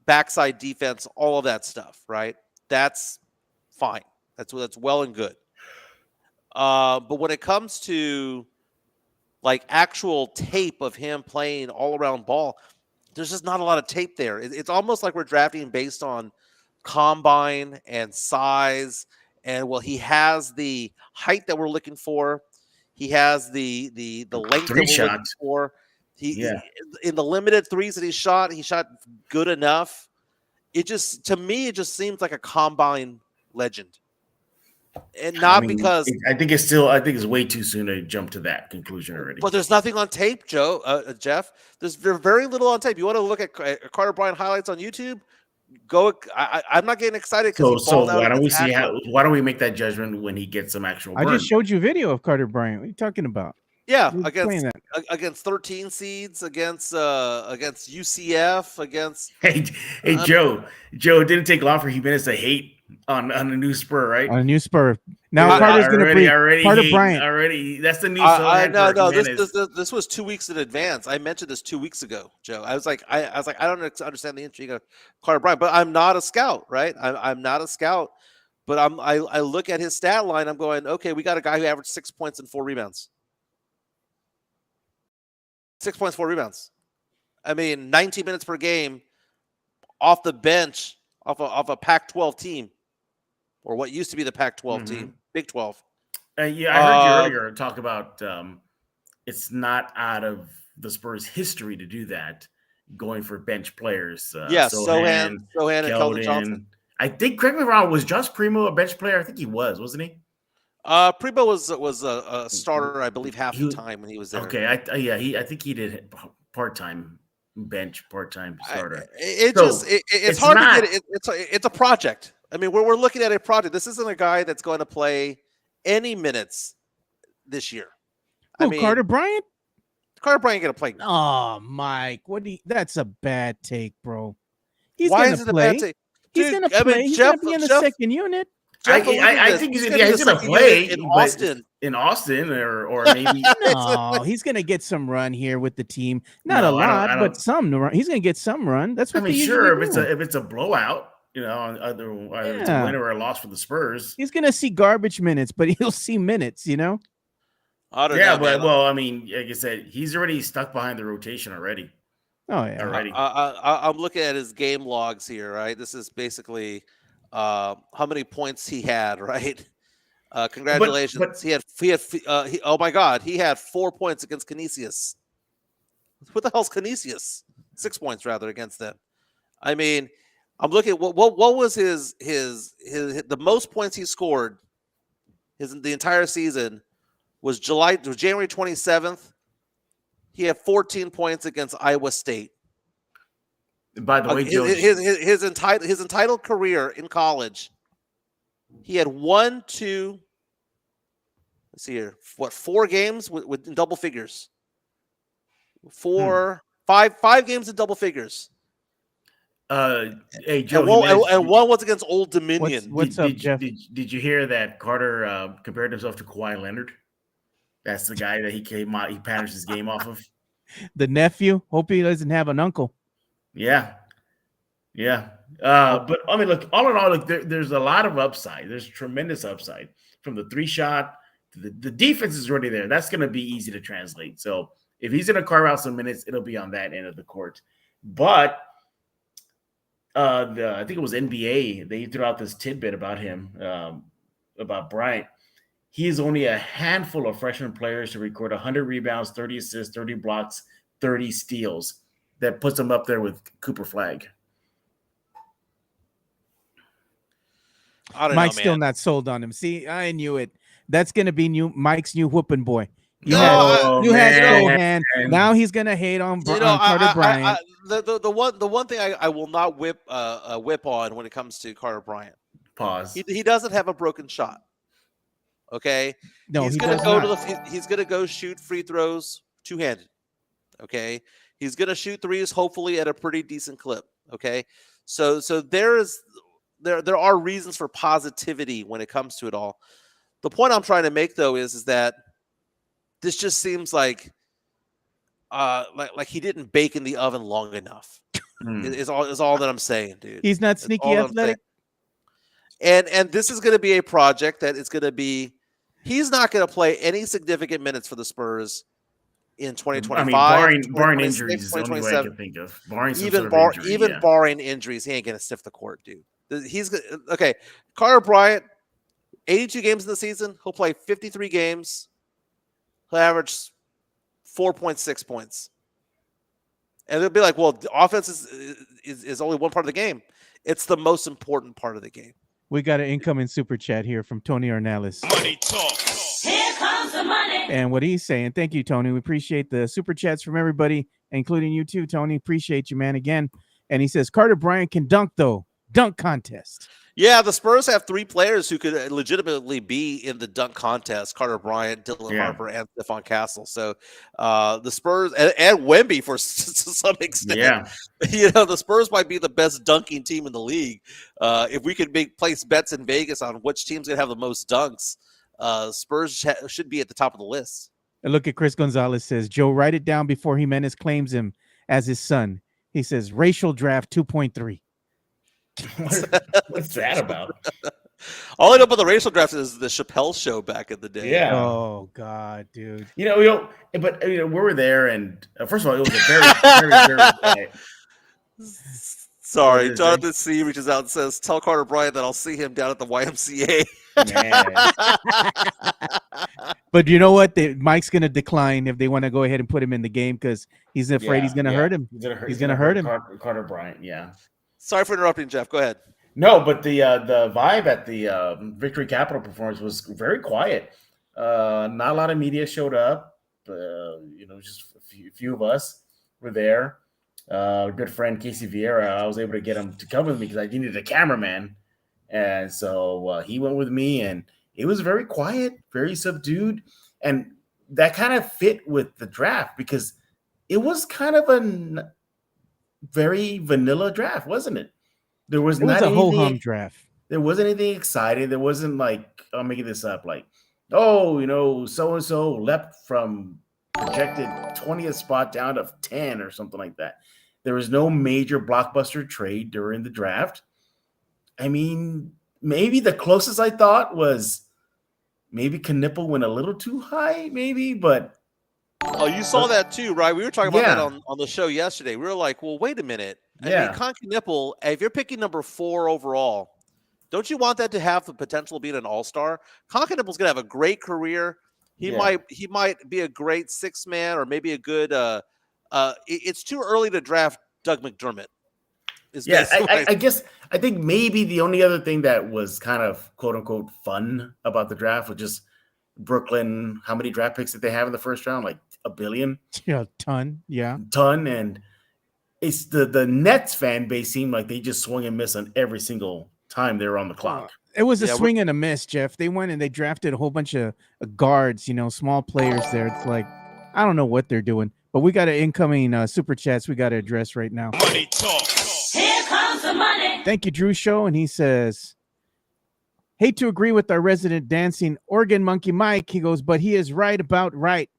backside defense, all of that stuff, right? That's fine. That's well and good. But when it comes to like actual tape of him playing all around ball, there's just not a lot of tape there. It's almost like we're drafting based on combine and size. And well, he has the height that we're looking for. He has the length Three that we're shot. looking for. Yeah. In the limited threes that he shot good enough. To me, it just seems like a combine legend. And not because I think it's way too soon to jump to that conclusion already. But there's nothing on tape, Jeff. There's very little on tape. You want to look at Carter Bryant highlights on YouTube? Go. I'm not getting excited because So why don't we see why don't we make that judgment when he gets some actual burn? I just showed you video of Carter Bryant. What are you talking about? Yeah, against 13 seeds, against UCF, against Hey Joe, it didn't take long for Jimenez to hate on a new Spur, right? On a new Spur. Now Carter's going to bring Carter Bryant. Already, that's the new. No. This was 2 weeks in advance. I mentioned this 2 weeks ago, Joe. I was like, I don't understand the intrigue of Carter Bryant, but I'm not a scout, right? I'm not a scout, but I look at his stat line. I'm going, okay, we got a guy who averaged 6 points and 4 rebounds. 6 points, 4 rebounds. I mean, 19 minutes per game off the bench, off a Pac-12 team, or what used to be the Pac-12 team, Big 12. I heard you earlier talk about it's not out of the Spurs' history to do that, going for bench players. Sochan and Keldon Johnson. I think, correct me if I'm wrong, was Josh Primo a bench player? I think he was, wasn't he? Primo was a starter, I believe, half the time when he was there. Okay, I think he did part-time bench, part-time starter. It's hard to get it. It's a project. I mean, we're looking at a project. This isn't a guy that's going to play any minutes this year. Carter Bryant? Carter Bryant going to play. Oh, Mike, that's a bad take, bro. Why is it a bad take? He's going to play. He's going to be in the second unit. I think he's going to play in Austin, or maybe. No, he's going to get some run here with the team. Not a lot, but some run. He's going to get some run. That's what sure. If it's a blowout, either it's a win or a loss for the Spurs. He's going to see garbage minutes, but he'll see minutes. I don't know. Yeah, but I mean, like I said, he's already stuck behind the rotation already. Oh yeah, already. I'm looking at his game logs here. Right, this is basically. How many points he had, right? Congratulations. Oh my God, he had 4 points against Canisius. What the hell's Canisius? 6 points rather against them. I mean, I'm looking at what was his the most points he scored the entire season was January 27th. He had 14 points against Iowa State. By the way, Joe, his entitled career in college, he had 4 games with double figures. 5 games in double figures. Hey Joe, and one was against Old Dominion. What's up, Jeff? Did you hear that Carter compared himself to Kawhi Leonard? That's the guy that he patterns his game off of. The nephew. Hope he doesn't have an uncle. Yeah. But I mean, look, all in all, there's a lot of upside. There's tremendous upside from the 3-shot. The defense is already there. That's going to be easy to translate. So if he's going to carve out some minutes, it'll be on that end of the court. But I think it was NBA. They threw out this tidbit about him, about Bryant. He is only a handful of freshman players to record 100 rebounds, 30 assists, 30 blocks, 30 steals. That puts him up there with Cooper Flagg. Mike's still not sold on him. See, I knew it. That's going to be Mike's new whooping boy. You had Sochan. Now he's going to hate on Carter Bryant. The one thing I will not whip on when it comes to Carter Bryant. Pause. He doesn't have a broken shot. Okay. No, he's going to go he's going to go shoot free throws two-handed. Okay. He's going to shoot threes, hopefully at a pretty decent clip. Okay. So there are reasons for positivity when it comes to it all. The point I'm trying to make though is that this just seems like he didn't bake in the oven long enough. Is all that I'm saying, dude. He's not sneaky athletic. And this is going to be a project that is going to be. He's not going to play any significant minutes for the Spurs in 2025, I mean, barring 2026, injuries is the only way I can think of. Barring some even sort of injury, even yeah. barring injuries, he ain't gonna stiff the court, dude. Okay. Carter Bryant, 82 games in the season. He'll play 53 games. He'll average 4.6 points. And they'll be like, well, the offense is only one part of the game. It's the most important part of the game. We got an incoming super chat here from Tony Ornelas. Money talk. Here comes the money. And what he's saying, thank you, Tony. We appreciate the super chats from everybody, including you too, Tony. Appreciate you, man, again. And he says, Carter Bryant can dunk, though. Dunk contest. Yeah, the Spurs have 3 players who could legitimately be in the dunk contest: Carter Bryant, Dylan Harper, and Stephon Castle. So the Spurs and Wemby to some extent. Yeah. The Spurs might be the best dunking team in the league. If we could place bets in Vegas on which team's going to have the most dunks, Spurs should be at the top of the list. And look at Chris Gonzalez says, Joe, write it down before Jimenez claims him as his son. He says, racial draft 2.3. What's that about? All I know about the racial draft is the Chappelle Show back in the day. Yeah. Oh God, dude. But we were there, and first of all, it was a very, very, very quiet. Sorry, Jonathan C. reaches out and says, "Tell Carter Bryant that I'll see him down at the YMCA." Man. But you know what? Mike's going to decline if they want to go ahead and put him in the game because he's afraid he's going to hurt him. He's going to hurt him. Carter Bryant, yeah. Sorry for interrupting, Jeff. Go ahead. No, but the vibe at the Victory Capital performance was very quiet. Not a lot of media showed up. Just a few of us were there. Good friend Casey Vieira, I was able to get him to come with me because I needed a cameraman, and so he went with me, and it was very quiet, very subdued, and that kind of fit with the draft because it was kind of a very vanilla draft, wasn't it? There was not a ho-hum draft. There wasn't anything exciting. There wasn't like, I'm making this up, like, so and so leapt from projected 20th spot down to 10 or something like that. There was no major blockbuster trade during the draft. I mean, maybe the closest I thought was maybe Knipple went a little too high, maybe, but. Oh, you saw that too, right? We were talking about that on the show yesterday. We were like, well, wait a minute. I mean, Con Knipple, if you're picking number 4 overall, don't you want that to have the potential of being an all-star? Con Knipple's going to have a great career. He might be a great 6-man or maybe a good it's too early to draft Doug McDermott. I think maybe the only other thing that was kind of quote unquote fun about the draft was just Brooklyn. How many draft picks did they have in the first round? Like a billion? Yeah, ton. Yeah. Ton. And it's the Nets fan base seemed like they just swung and missed on every single time they were on the clock. It was a swing and a miss, Jeff. They went and they drafted a whole bunch of guards, small players there. It's like, I don't know what they're doing. But we got an incoming super chats we got to address right now. Money talk. Here comes the money. Thank you, Drew Show. And he says, hate to agree with our resident dancing organ monkey Mike. He goes, but he is right about right.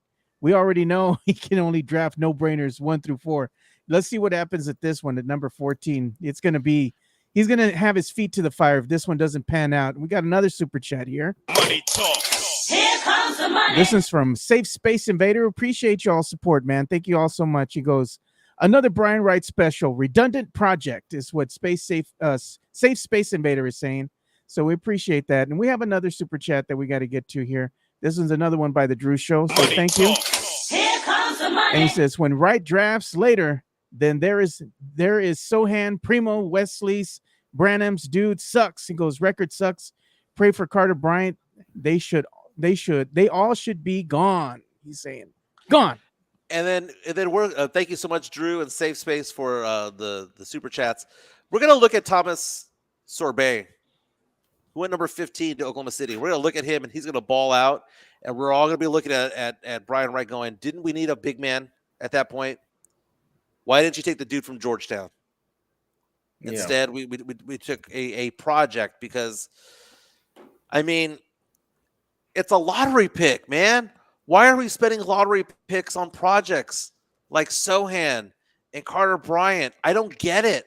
We already know he can only draft no-brainers 1 through 4. Let's see what happens at this one at number 14. It's going to be, he's going to have his feet to the fire if this one doesn't pan out. We got another super chat here. Money talk. Here comes the money. This is from Safe Space Invader. Appreciate y'all support, man. Thank you all so much. He goes, another Brian Wright special. Redundant project is what Safe Space Invader is saying. So we appreciate that. And we have another super chat that we got to get to here. This one's another one by the Drew Show. So thank you. Here comes the money. And he says, when Wright drafts later, then there is Sochan, Primo, Wesley's, Branham's dude sucks. He goes, record sucks. Pray for Carter Bryant. They all should be gone. He's saying gone. And then we're thank you so much, Drew and Safe Space for the super chats. We're gonna look at Thomas Sorbet, who went number 15 to Oklahoma City. We're gonna look at him and he's gonna ball out, and we're all gonna be looking at Brian Wright going, didn't we need a big man at that point? Why didn't you take the dude from Georgetown? Instead, we took a project because, I mean, it's a lottery pick, man. Why are we spending lottery picks on projects like Sochan and Carter Bryant? I don't get it.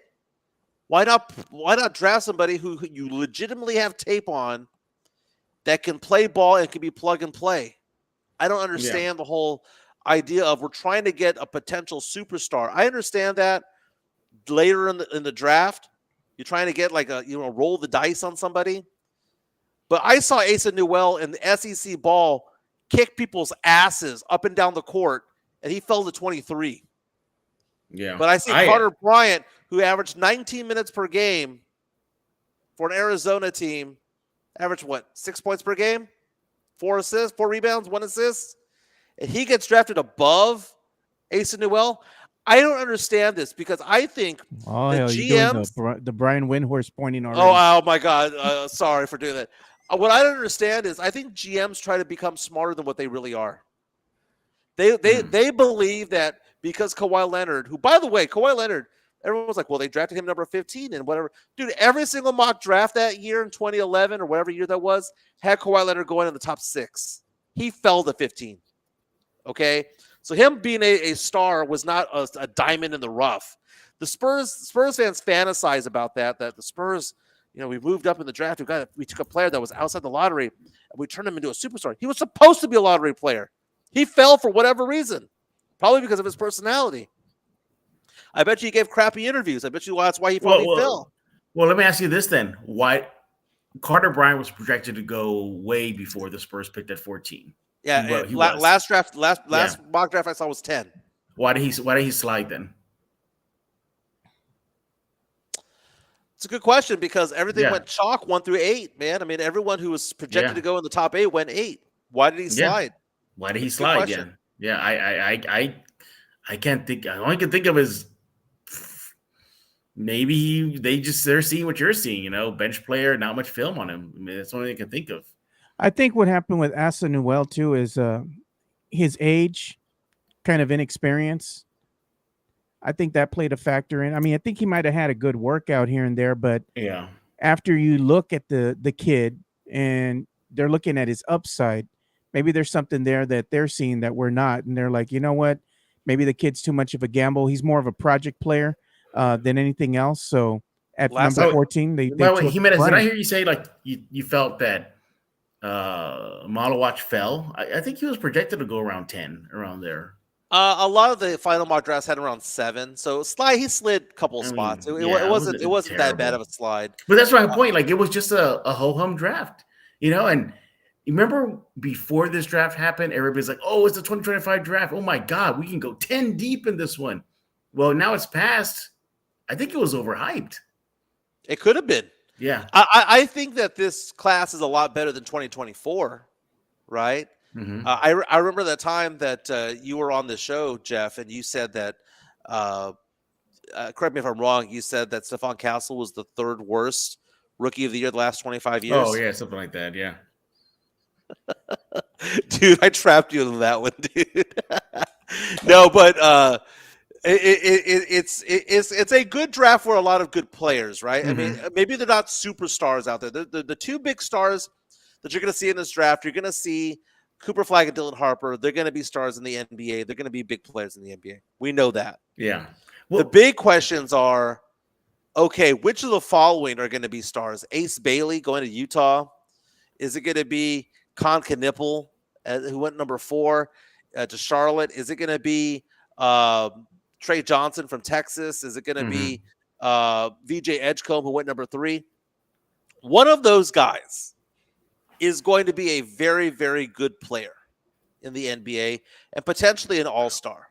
Why not draft somebody who you legitimately have tape on that can play ball and can be plug and play? I don't understand the whole idea of we're trying to get a potential superstar. I understand that later in the draft, you're trying to get like roll the dice on somebody. But I saw Asa Newell in the SEC ball kick people's asses up and down the court, and he fell to 23. Yeah. But I see Carter Bryant, who averaged 19 minutes per game for an Arizona team, averaged 6 points per game, 4 assists, 4 rebounds, 1 assist, and he gets drafted above Asa Newell. I don't understand this because I think the GMs, the Brian Windhorst pointing already. Oh my God! Sorry for doing that. What I don't understand is I think GMs try to become smarter than what they really are. They believe that because Kawhi Leonard, who by the way, Kawhi Leonard, everyone was like, well, they drafted him number 15 and whatever. Dude, every single mock draft that year in 2011 or whatever year that was had Kawhi Leonard going in the top 6. He fell to 15. Okay. So him being a star was not a diamond in the rough. The Spurs fans fantasize about that the Spurs, we moved up in the draft. We took a player that was outside the lottery and we turned him into a superstar. He was supposed to be a lottery player. He fell for whatever reason, probably because of his personality. I bet you he gave crappy interviews. I bet you that's why he probably fell. Well, let me ask you this then. Why Carter Bryant was projected to go way before the Spurs picked at 14. Yeah, last mock draft I saw was 10. Why did he slide then? It's a good question because everything went chalk 1 through 8, man. I mean, everyone who was projected to go in the top 8 went 8. Why did he slide? Why did he slide? Yeah. I can't think. All I can think of is maybe they're seeing what you're seeing. Bench player, not much film on him. I mean, that's the only thing I can think of. I think what happened with Asa Newell too is his age, kind of inexperience. I think that played a factor in. I mean, I think he might have had a good workout here and there, but after you look at the kid and they're looking at his upside, maybe there's something there that they're seeing that we're not, and they're like, you know what? Maybe the kid's too much of a gamble. He's more of a project player than anything else. So at number 14, they Jimenez, did I hear you say like you felt that Malawach fell? I think he was projected to go around 10, around there. A lot of the final mock drafts had around 7, so he slid a couple of spots. It wasn't that bad of a slide. But that's my point. Like it was just a ho-hum draft, and you remember before this draft happened, everybody's like, "Oh, it's the 2025 draft. Oh my God, we can go 10 deep in this one." Well, now it's passed. I think it was overhyped. It could have been. Yeah, I think that this class is a lot better than 2024, right? Mm-hmm. I remember that time that you were on the show, Jeff, and you said that, correct me if I'm wrong, you said that Stephon Castle was the 3rd worst rookie of the year the last 25 years. Oh, yeah, something like that, yeah. Dude, I trapped you in that one, dude. No, but it's a good draft for a lot of good players, right? Mm-hmm. I mean, maybe they're not superstars out there. The 2 big stars that you're going to see in this draft, you're going to see Cooper Flag and Dylan Harper. They're going to be stars in the NBA. They're going to be big players in the NBA. We know that. Yeah. Well, the big questions are, okay, which of the following are going to be stars? Ace Bailey going to Utah? Is it going to be Con Knipple, who went number 4 to Charlotte? Is it going to be Trey Johnson from Texas? Is it going to be VJ Edgecombe, who went number 3? One of those guys is going to be a very, very good player in the NBA and potentially an all-star.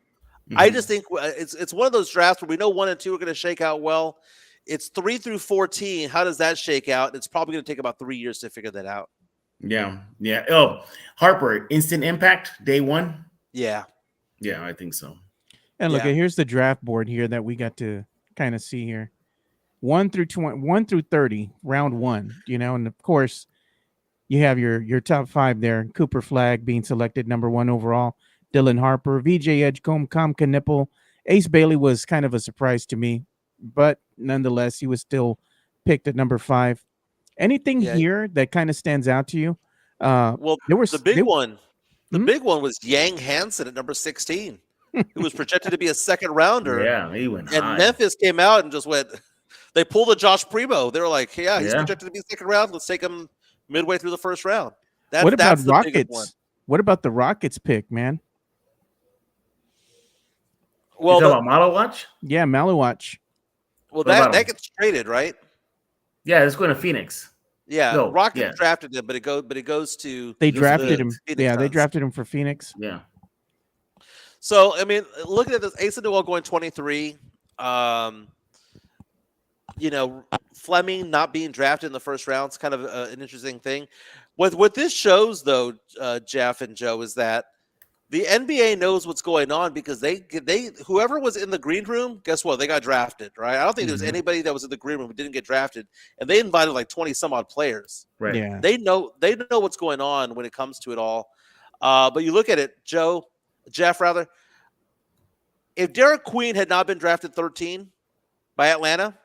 Mm-hmm. I just think it's one of those drafts where we know 1 and 2 are going to shake out well. It's 3 through 14. How does that shake out? It's probably going to take about 3 years to figure that out. Yeah. Oh, Harper, instant impact, day 1? Yeah. Yeah, I think so. And look, here's the draft board here that we got to kind of see here. 1 through 30, round 1, and of course, you have your top 5 there. Cooper Flag being selected number 1 overall. Dylan Harper, VJ Edgecombe, Com Knipple. Ace Bailey was kind of a surprise to me, but nonetheless, he was still picked at number 5. Anything here that kind of stands out to you? Well, the big one was Yang Hansen at number 16, who was projected to be a second rounder. Yeah, he went high. And Memphis came out and just went. They pulled a Josh Primo. They were like, he's projected to be second round. Let's take him midway through the first round. What about Rockets? What about the Rockets pick, man? Well, talking about Model Watch? Yeah, Maluwatch. well, What about that him? gets traded, right? Yeah, it's going to Phoenix. Yeah, No, Rockets yeah. drafted him, but it goes to They He goes to drafted the him. Phoenix. Phoenix Yeah, they Suns. drafted him for Phoenix. Yeah. So I mean, looking at this, Asa Newell going 23. You know, Fleming not being drafted in the first round is kind of an interesting thing. What this shows, though, Jeff and Joe, is that the NBA knows what's going on because they whoever was in the green room, guess what? They got drafted, right? I don't think there was Mhm. anybody that was in the green room who didn't get drafted, and they invited like 20 some odd players. Right. Yeah. They know what's going on when it comes to it all. But you look at it, Jeff, rather. If Derek Queen had not been drafted 13 by Atlanta,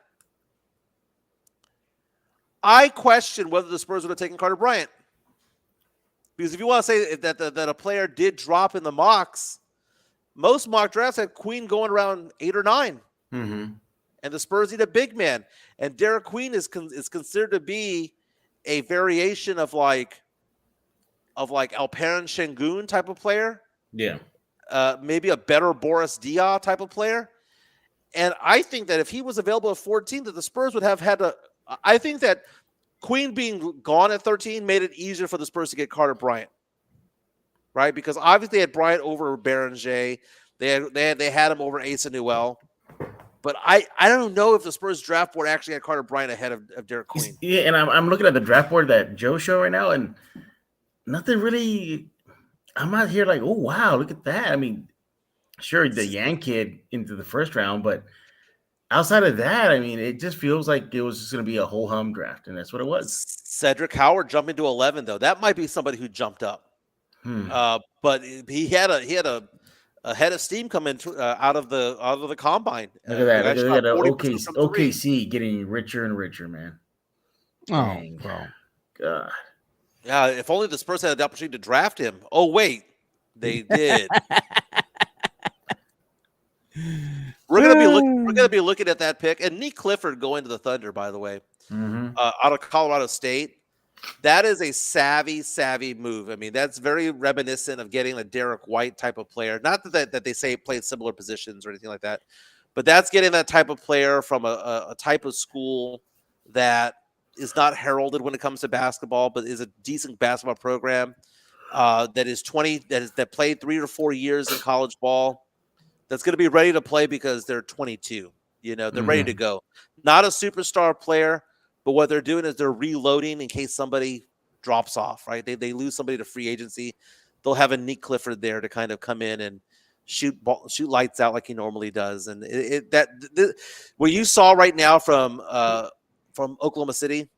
I question whether the Spurs would have taken Carter Bryant. Because if you want to say that a player did drop in the mocks, most mock drafts had Queen going around 8 or 9. Mm-hmm. And the Spurs need a big man. And Derek Queen is considered to be a variation of like Alperen Şengün type of player. Yeah. Maybe a better Boris Diaw type of player. And I think that if he was available at 14, that the Spurs would have had to. I think that Queen being gone at 13 made it easier for the Spurs to get Carter Bryant, right? Because obviously they had Bryant over Berenger. They had him over Asa Newell. But I don't know if the Spurs draft board actually had Carter Bryant ahead of Derek Queen. Yeah, and I'm looking at the draft board that Joe showed right now, and nothing really. I'm not here like, oh wow, look at that. I mean, sure, the Yang kid into the first round, but outside of that, I mean, it just feels like it was just going to be a whole hum draft, and that's what it was. Cedric Howard jumping to 11, though. That might be somebody who jumped up. But he had a head of steam coming out of the combine. Look at that! Look at that! 40% from three. OKC getting richer and richer, man. Oh, Dang. bro. God. Yeah, if only the Spurs had the opportunity to draft him. Oh wait, they did. We're gonna be looking at that pick, and Nick Clifford going to the Thunder, by the way, out of Colorado State. That is a savvy move. I mean, that's very reminiscent of getting a Derek White type of player. Not that they say played similar positions or anything like that, but that's getting that type of player from a type of school that is not heralded when it comes to basketball, but is a decent basketball program that played 3 or 4 years in college ball. That's going to be ready to play because they're 22. You know, they're ready to go. Not a superstar player. But what they're doing is they're reloading in case somebody drops off, right? They lose somebody to free agency. They'll have a Nick Clifford there to kind of come in and shoot lights out like he normally does. And what you saw right now from Oklahoma City,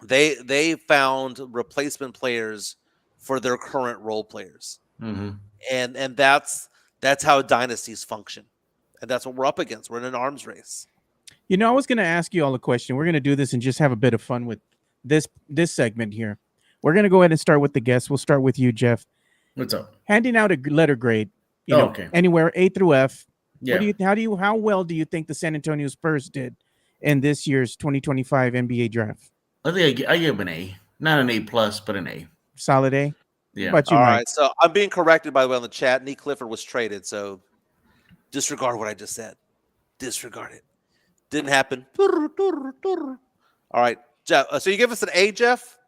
they found replacement players for their current role players, and that's how dynasties function, and that's what we're up against. We're in an arms race. You know, I was going to ask you all a question. We're going to do this and just have a bit of fun with this segment here. We're going to go ahead and start with the guests. We'll start with you, Jeff. What's up? Handing out a letter grade, Okay. anywhere A through F. Yeah. How well do you think the San Antonio Spurs did in this year's 2025 NBA draft? I think I give an A, not an A plus, but an A. Solid A. Yeah. But you All Mike? right. So I'm being corrected, by the way, on the chat. Nick Clifford was traded, so disregard what I just said. Disregard it. Didn't happen. All right, Jeff. So you give us an A, Jeff?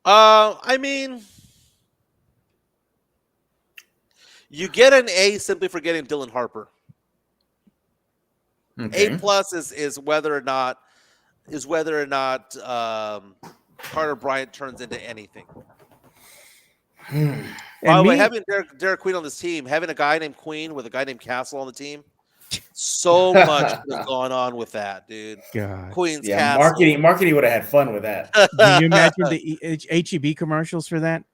I mean, you get an A simply for getting Dylan Harper. Okay. A plus is whether or not Carter Bryant turns into anything. By the way, having Derek Queen on this team, having a guy named Queen with a guy named Castle on the team, so much has gone on with that, dude. God. Queen's Yeah, Castle. marketing would have had fun with that. Can you imagine the HEB commercials for that?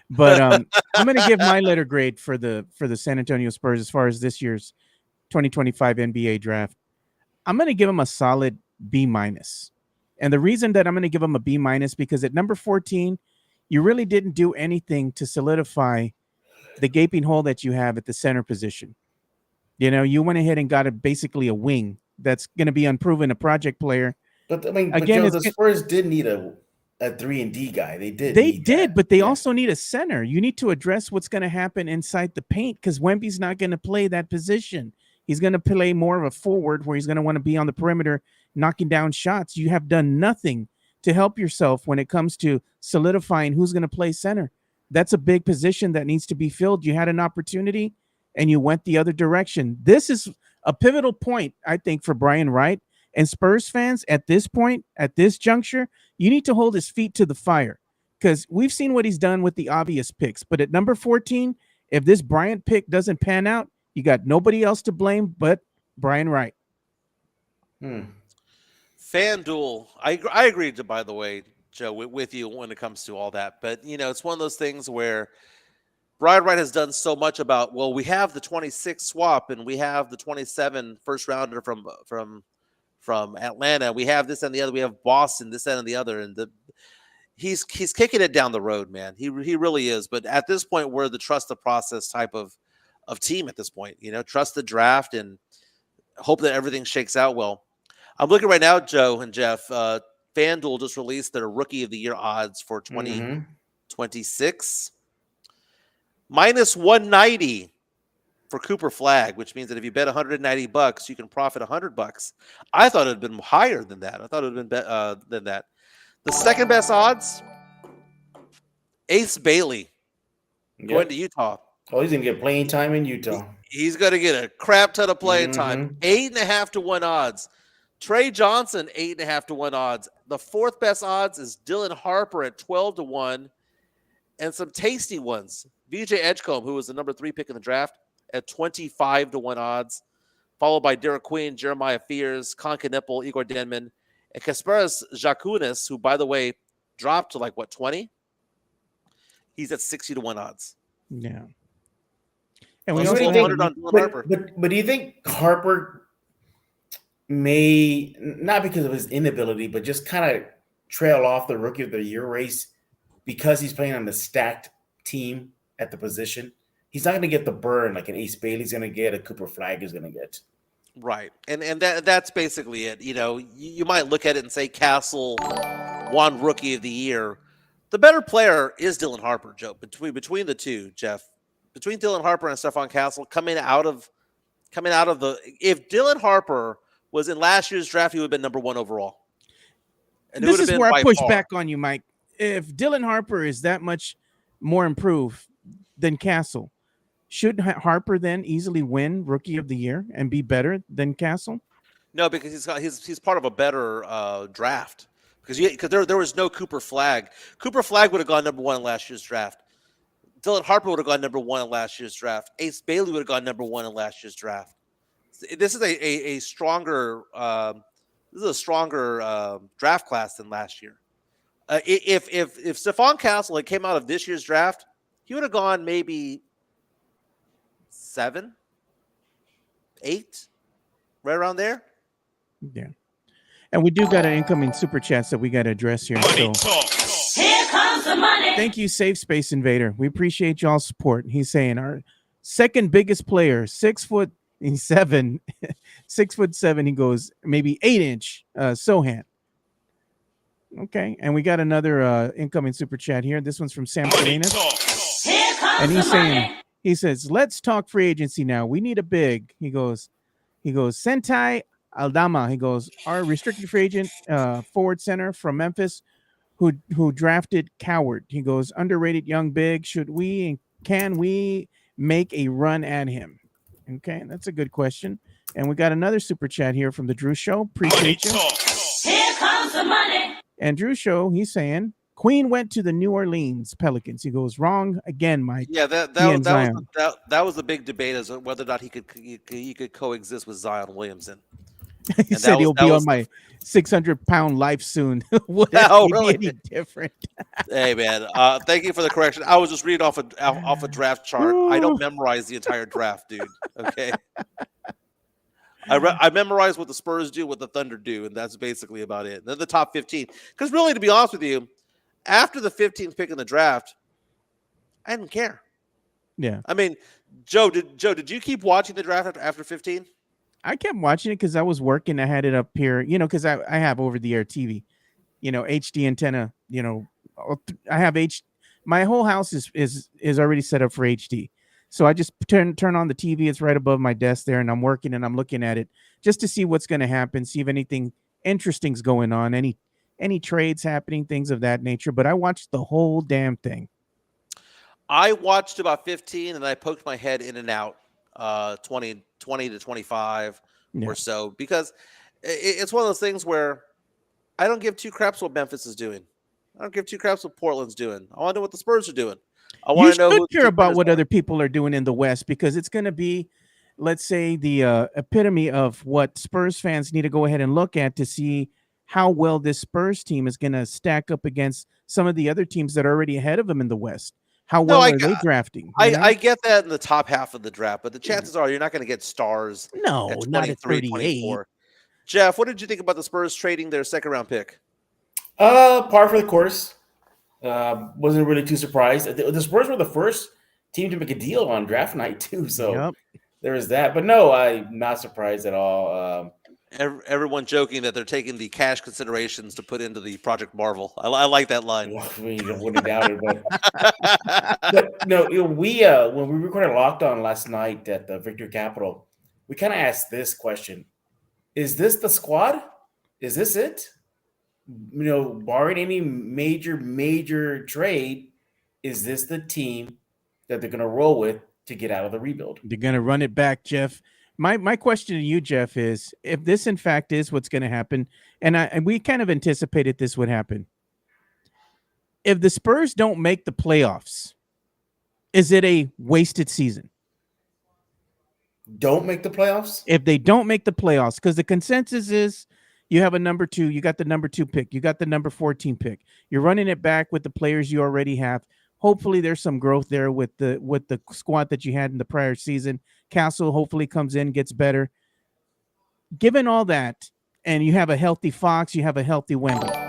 But I'm going to give my letter grade for the San Antonio Spurs as far as this year's 2025 NBA draft. I'm going to give them a solid B minus. And the reason that I'm going to give them a B minus because at number 14, you really didn't do anything to solidify the gaping hole that you have at the center position. You know, you went ahead and got basically a wing that's going to be unproven, a project player. But I mean, Again, Joe, the Spurs did need a a 3-and-D guy. They did. They need did, that. but they Yeah. also need a center. You need to address what's going to happen inside the paint because Wemby's not going to play that position. He's going to play more of a forward where he's going to want to be on the perimeter, knocking down shots. You have done nothing to help yourself when it comes to solidifying who's going to play center. That's a big position that needs to be filled. You had an opportunity and you went the other direction. This is a pivotal point, I think, for Brian Wright and Spurs fans at this point, at this juncture. You need to hold his feet to the fire because we've seen what he's done with the obvious picks. But at number 14, if this Bryant pick doesn't pan out, you got nobody else to blame but Brian Wright. FanDuel, I agree, by the way, Joe, with you when it comes to all that. But, it's one of those things where Brian Wright has done so much about, well, we have the 26 swap and we have the 27 first rounder from Atlanta. We have this and the other. We have Boston, this and the other. And he's kicking it down the road, man. He really is. But at this point, we're the trust the process type of team at this point. Trust the draft and hope that everything shakes out well. I'm looking right now, Joe and Jeff. FanDuel just released their Rookie of the Year odds for 2026. Minus 190 for Cooper Flag, which means that if you bet $190, you can profit $100. I thought it had been higher than that. I thought it would have been than that. The second best odds, Ace Bailey going to Utah. Oh, he's going to get playing time in Utah. He's going to get a crap ton of playing time. 8.5 to 1 odds. Trey Johnson, 8.5 to 1 odds. The fourth best odds is Dylan Harper at 12 to 1. And some tasty ones. VJ Edgecombe, who was the number 3 pick in the draft, at 25 to 1 odds. Followed by Derek Queen, Jeremiah Fears, Konka Nipple, Igor Denman, and Kasparas Jakunis, who, by the way, dropped to 20? He's at 60 to 1 odds. Yeah. And we But also do you think Harper may, not because of his inability, but just kind of trail off the Rookie of the Year race because he's playing on a stacked team at the position? He's not going to get the burn like an Ace Bailey's going to get, a Cooper Flag is going to get. Right. And that's basically it. You might look at it and say Castle won Rookie of the Year. The better player is Dylan Harper, Joe, between the two, Jeff. Between Dylan Harper and Stephon Castle coming out of the, if Dylan Harper was in last year's draft, he would have been number 1 overall. And this is where I push back on you, Mike. If Dylan Harper is that much more improved than Castle, should Harper then easily win Rookie of the Year and be better than Castle? No, because he's part of a better draft. Because there was no Cooper Flag. Cooper Flag would have gone number 1 in last year's draft. Dylan Harper would have gone number 1 in last year's draft. Ace Bailey would have gone number 1 in last year's draft. This is a stronger draft class than last year. If Stephon Castle had came out of this year's draft, he would have gone maybe 7, 8, right around there. Yeah. And we do got an incoming super chats that we got to address here. So Here comes the money. thank you, Safe Space Invader. We appreciate y'all's support. He's saying our second biggest player, 6'7", 6'7". He goes maybe 8-inch Sochan. Okay, and we got another incoming super chat here. This one's from Sam Salinas, Here comes and he's the saying, money. he says, "Let's talk free agency now. We need a big." He goes, Sentai Aldama. He goes, our restricted free agent forward center from Memphis, who drafted Coward. He goes, underrated young big. Should we and can we make a run at him? Okay, that's a good question. And we got another super chat here from the Drew Show. Appreciate you. Here comes the money. And Drew Show, he's saying Queen went to the New Orleans Pelicans. He goes, wrong again, Mike. Yeah, that was the big debate as to whether or not he could coexist with Zion Williamson. He said he'll be on my 600-pound life soon. Would No, he really? be any different? Hey man, thank you for the correction. I was just reading off a draft chart. I don't memorize the entire draft, dude. Okay. I memorize what the Spurs do, what the Thunder do, and that's basically about it. They're the top 15. Because really, to be honest with you, after the 15th pick in the draft, I didn't care. Yeah. I mean, Joe, did you keep watching the draft after 15? I kept watching it because I was working. I had it up here, because I have over-the-air TV. HD antenna. I have my whole house is already set up for HD. So I just turn on the TV. It's right above my desk there, and I'm working and I'm looking at it just to see what's going to happen, see if anything interesting's going on, any trades happening, things of that nature. But I watched the whole damn thing. I watched about 15 and I poked my head in and out 20 to 25 Yeah. or so, because it's one of those things where I don't give two craps what Memphis is doing. I don't give two craps what Portland's doing. I want to know what the Spurs are doing. I You want to know should who the care about contenders what are. other people are doing in the West, because it's going to be, let's say, the epitome of what Spurs fans need to go ahead and look at to see how well this Spurs team is going to stack up against some of the other teams that are already ahead of them in the West. How No, well are they drafting? I get that in the top half of the draft, but the chances are you're not going to get stars No, at not at 23, 38. 24. Jeff, what did you think about the Spurs trading their second round pick? Par for the course. Wasn't really too surprised. The Spurs were the first team to make a deal on draft night too, so Yep. there was that. But no, I'm not surprised at all. Everyone joking that they're taking the cash considerations to put into the Project Marvel. I like that line. We wouldn't doubt it, but no, we when we recorded Locked On last night at the Victory Capital, we kind of asked this question: is this the squad? Is this it? Barring any major trade, is this the team that they're going to roll with to get out of the rebuild? They're going to run it back, Jeff. My question to you, Jeff, is if this in fact is what's going to happen, and we kind of anticipated this would happen. If the Spurs don't make the playoffs, is it a wasted season? Don't make the playoffs? If they don't make the playoffs, because the consensus is you have a number 2, you got the number 2 pick, you got the number 14 pick. You're running it back with the players you already have. Hopefully there's some growth there with the squad that you had in the prior season. Castle hopefully comes in, gets better. Given all that, and you have a healthy Fox, you have a healthy Wemby.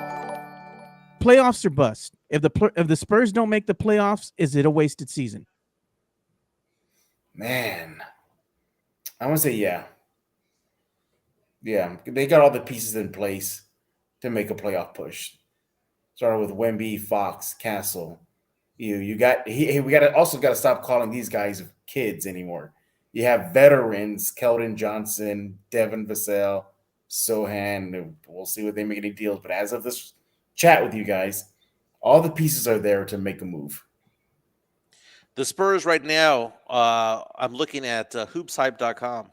Playoffs or bust. If the Spurs don't make the playoffs, is it a wasted season? Man, I want to say yeah. Yeah, they got all the pieces in place to make a playoff push. Starting with Wemby, Fox, Castle. We got to stop calling these guys kids anymore. You have veterans, Keldon Johnson, Devin Vassell, Sochan. We'll see what they make any deals. But as of this chat with you guys, all the pieces are there to make a move. The Spurs right now, I'm looking at hoopshype.com.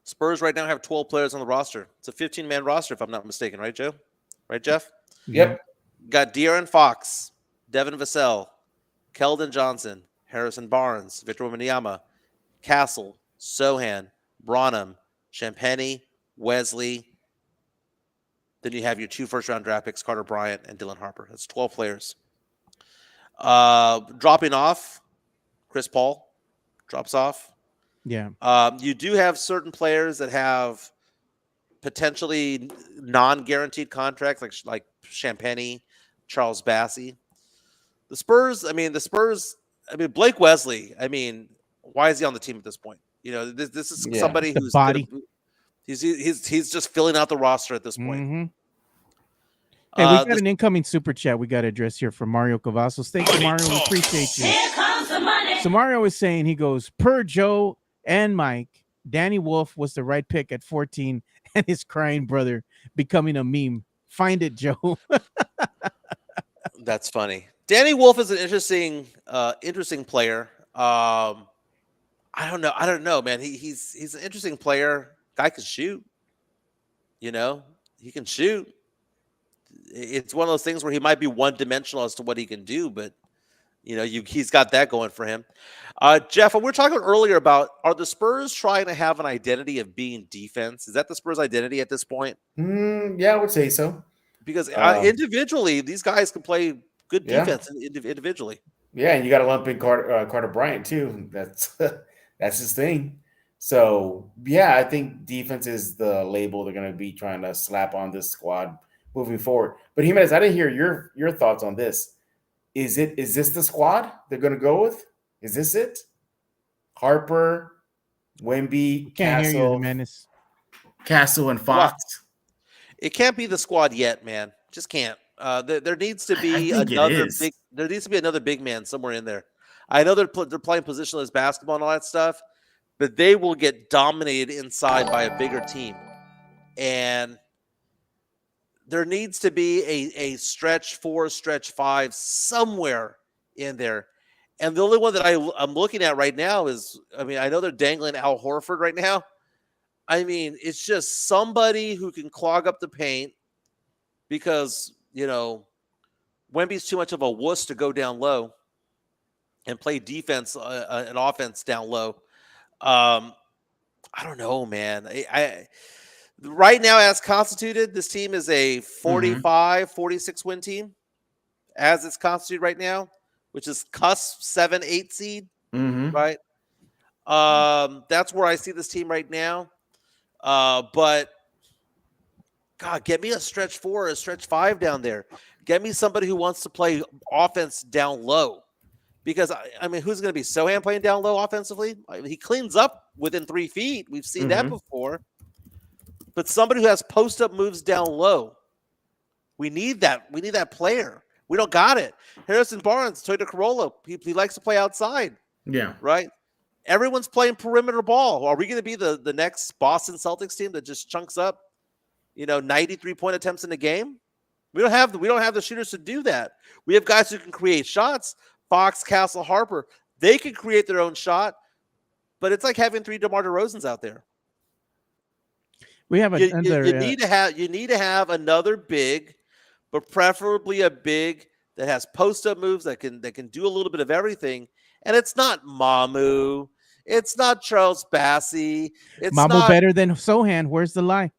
Spurs right now have 12 players on the roster. It's a 15-man roster, if I'm not mistaken, right, Joe? Right, Jeff? Yep. Got De'Aaron Fox, Devin Vassell, Keldon Johnson, Harrison Barnes, Victor Wembanyama, Castle, Sochan, Branham, Champagnie, Wesley. Then you have your 2 first-round draft picks, Carter Bryant and Dylan Harper. That's 12 players. Dropping off, Chris Paul drops off. Yeah. You do have certain players that have potentially non-guaranteed contracts, like Champagnie, Charles Bassey. The Spurs, Blake Wesley, why is he on the team at this point? This is somebody The who's body. He's just filling out the roster at this point. Mm-hmm. Hey, we got an incoming super chat we got to address here from Mario Cavazos. Thank you, Mario. We appreciate you. Here comes the money. So Mario is saying, he goes, per Joe and Mike, Danny Wolf was the right pick at 14 and his crying brother becoming a meme. Find it, Joe. That's funny. Danny Wolf is an interesting player. I don't know, man. He's an interesting player. Guy can shoot. He can shoot. It's one of those things where he might be one-dimensional as to what he can do, but he's got that going for him. Jeff, we were talking earlier about, are the Spurs trying to have an identity of being defense? Is that the Spurs' identity at this point? Yeah, I would say so. Because individually, these guys can play good defense individually. Yeah, and you got to lump in Carter Bryant too. That's his thing. So yeah, I think defense is the label they're going to be trying to slap on this squad moving forward. But Jimenez, I didn't hear your thoughts on this. Is this the squad they're going to go with? Is this it? Harper, Wemby, Can't hear you, the menace. Castle, and Fox. It can't be the squad yet, man. Just can't. There needs to be think it another is. big. There needs to be another big man somewhere in there. I know they're playing positionless basketball and all that stuff, but they will get dominated inside by a bigger team, and there needs to be a stretch 4, stretch 5 somewhere in there. And the only one that I'm looking at right now is, I mean, I know they're dangling Al Horford right now. I mean, it's just somebody who can clog up the paint because, Wemby's too much of a wuss to go down low and play defense and offense down low. I don't know, man. I right now, as constituted, this team is a 45, 46 win team as it's constituted right now, which is cusp 7, 8 seed, right? That's where I see this team right now. But God, get me a stretch 4 or a stretch 5 down there. Get me somebody who wants to play offense down low. Because, I mean, who's going to be Sochan playing down low offensively? He cleans up within 3 feet. We've seen that before. But somebody who has post-up moves down low. We need that. We need that player. We don't got it. Harrison Barnes, Toyota Corolla, he likes to play outside. Yeah. Right? Everyone's playing perimeter ball. Are we going to be the next Boston Celtics team that just chunks up, 93-point attempts in a game? We don't have the shooters to do that. We have guys who can create shots. Fox, Castle, Harper, they can create their own shot, but it's like having 3 DeMar DeRozans out there. We have another. You need to have another big, but preferably a big that has post-up moves that can do a little bit of everything. And it's not Mamu, it's not Charles Bassey. It's Mamu not better than Sochan. Where's the lie?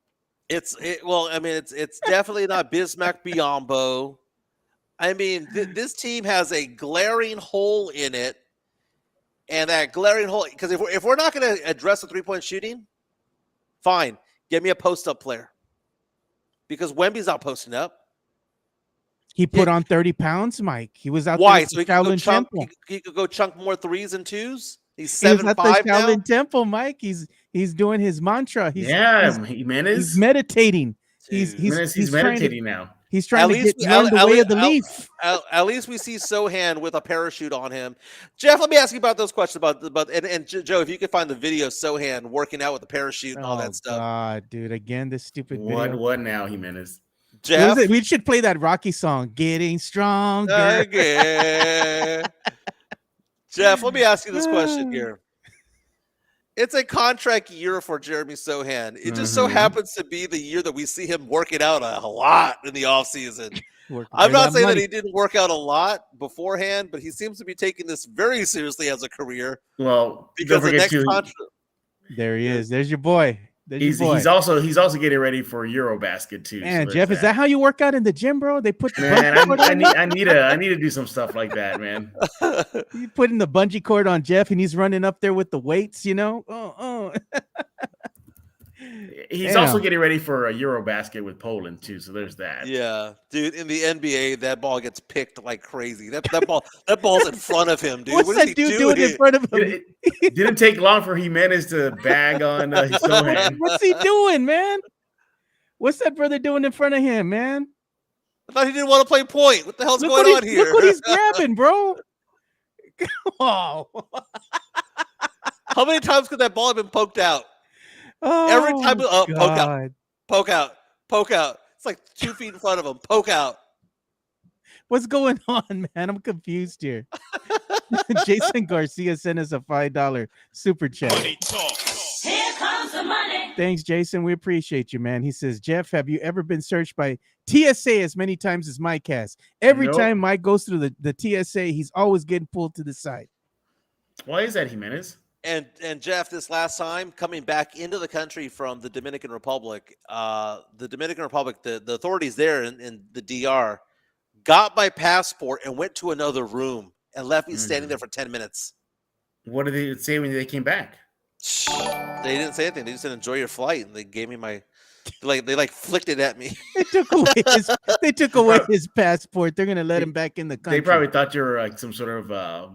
It's definitely not Bismack Biyombo. I mean, this team has a glaring hole in it, and that glaring hole, because if we're not going to address the 3-point shooting, fine, get me a post-up player, because Wemby's not posting up. He put on 30 pounds, Mike. He was out Why? there. So he could go chunk more 3s and 2s. He's 7'5" now. Shaolin Temple, Mike. He's doing his mantra. He's meditating. He's meditating now. He's trying to learn the way of the leaf. At least we see Sochan with a parachute on him. Jeff, let me ask you about those questions and Joe, if you could find the video of Sochan working out with the parachute and all that stuff. God, dude, again, this stupid video. What now, Jimenez? Jeff, we should play that Rocky song, "Getting Stronger." Again. Jeff, let me ask you this question here. It's a contract year for Jeremy Sochan. It just so happens to be the year that we see him working out a lot in the offseason. I'm not saying that he didn't work out a lot beforehand, but he seems to be taking this very seriously as a career. Well, because the next contract. There he is. There's your boy. He's also getting ready for Eurobasket too. Man, so Jeff, is that how you work out in the gym, bro? They put I need to do some stuff like that, man. You putting the bungee cord on Jeff, and he's running up there with the weights, He's also getting ready for a Eurobasket with Poland too, so there's that. Yeah, dude. In the NBA, that ball gets picked like crazy. That ball's in front of him, dude. What's that dude doing in front of him? It didn't take long for Jimenez to bag on Sochan. What's he doing, man? What's that brother doing in front of him, man? I thought he didn't want to play point. What the hell's going on here? Look what he's grabbing, bro. Oh. How many times could that ball have been poked out? Oh, every time, poke out. It's like 2 feet in front of him. Poke out. What's going on, man? I'm confused here. Jason Garcia sent us a $5 super chat. Here comes the money. Thanks, Jason. We appreciate you, man. He says, Jeff, have you ever been searched by TSA as many times as Mike has? Every time Mike goes through the TSA, he's always getting pulled to the side. Why is that, Jimenez? And Jeff, this last time coming back into the country from the Dominican Republic, the authorities there in the DR got my passport and went to another room and left me standing there for 10 minutes. What did they say when they came back? They didn't say anything. They just said, enjoy your flight. And they gave me they flicked it at me. They took away his passport. They're going to let him back in the country. They probably thought you were like some sort of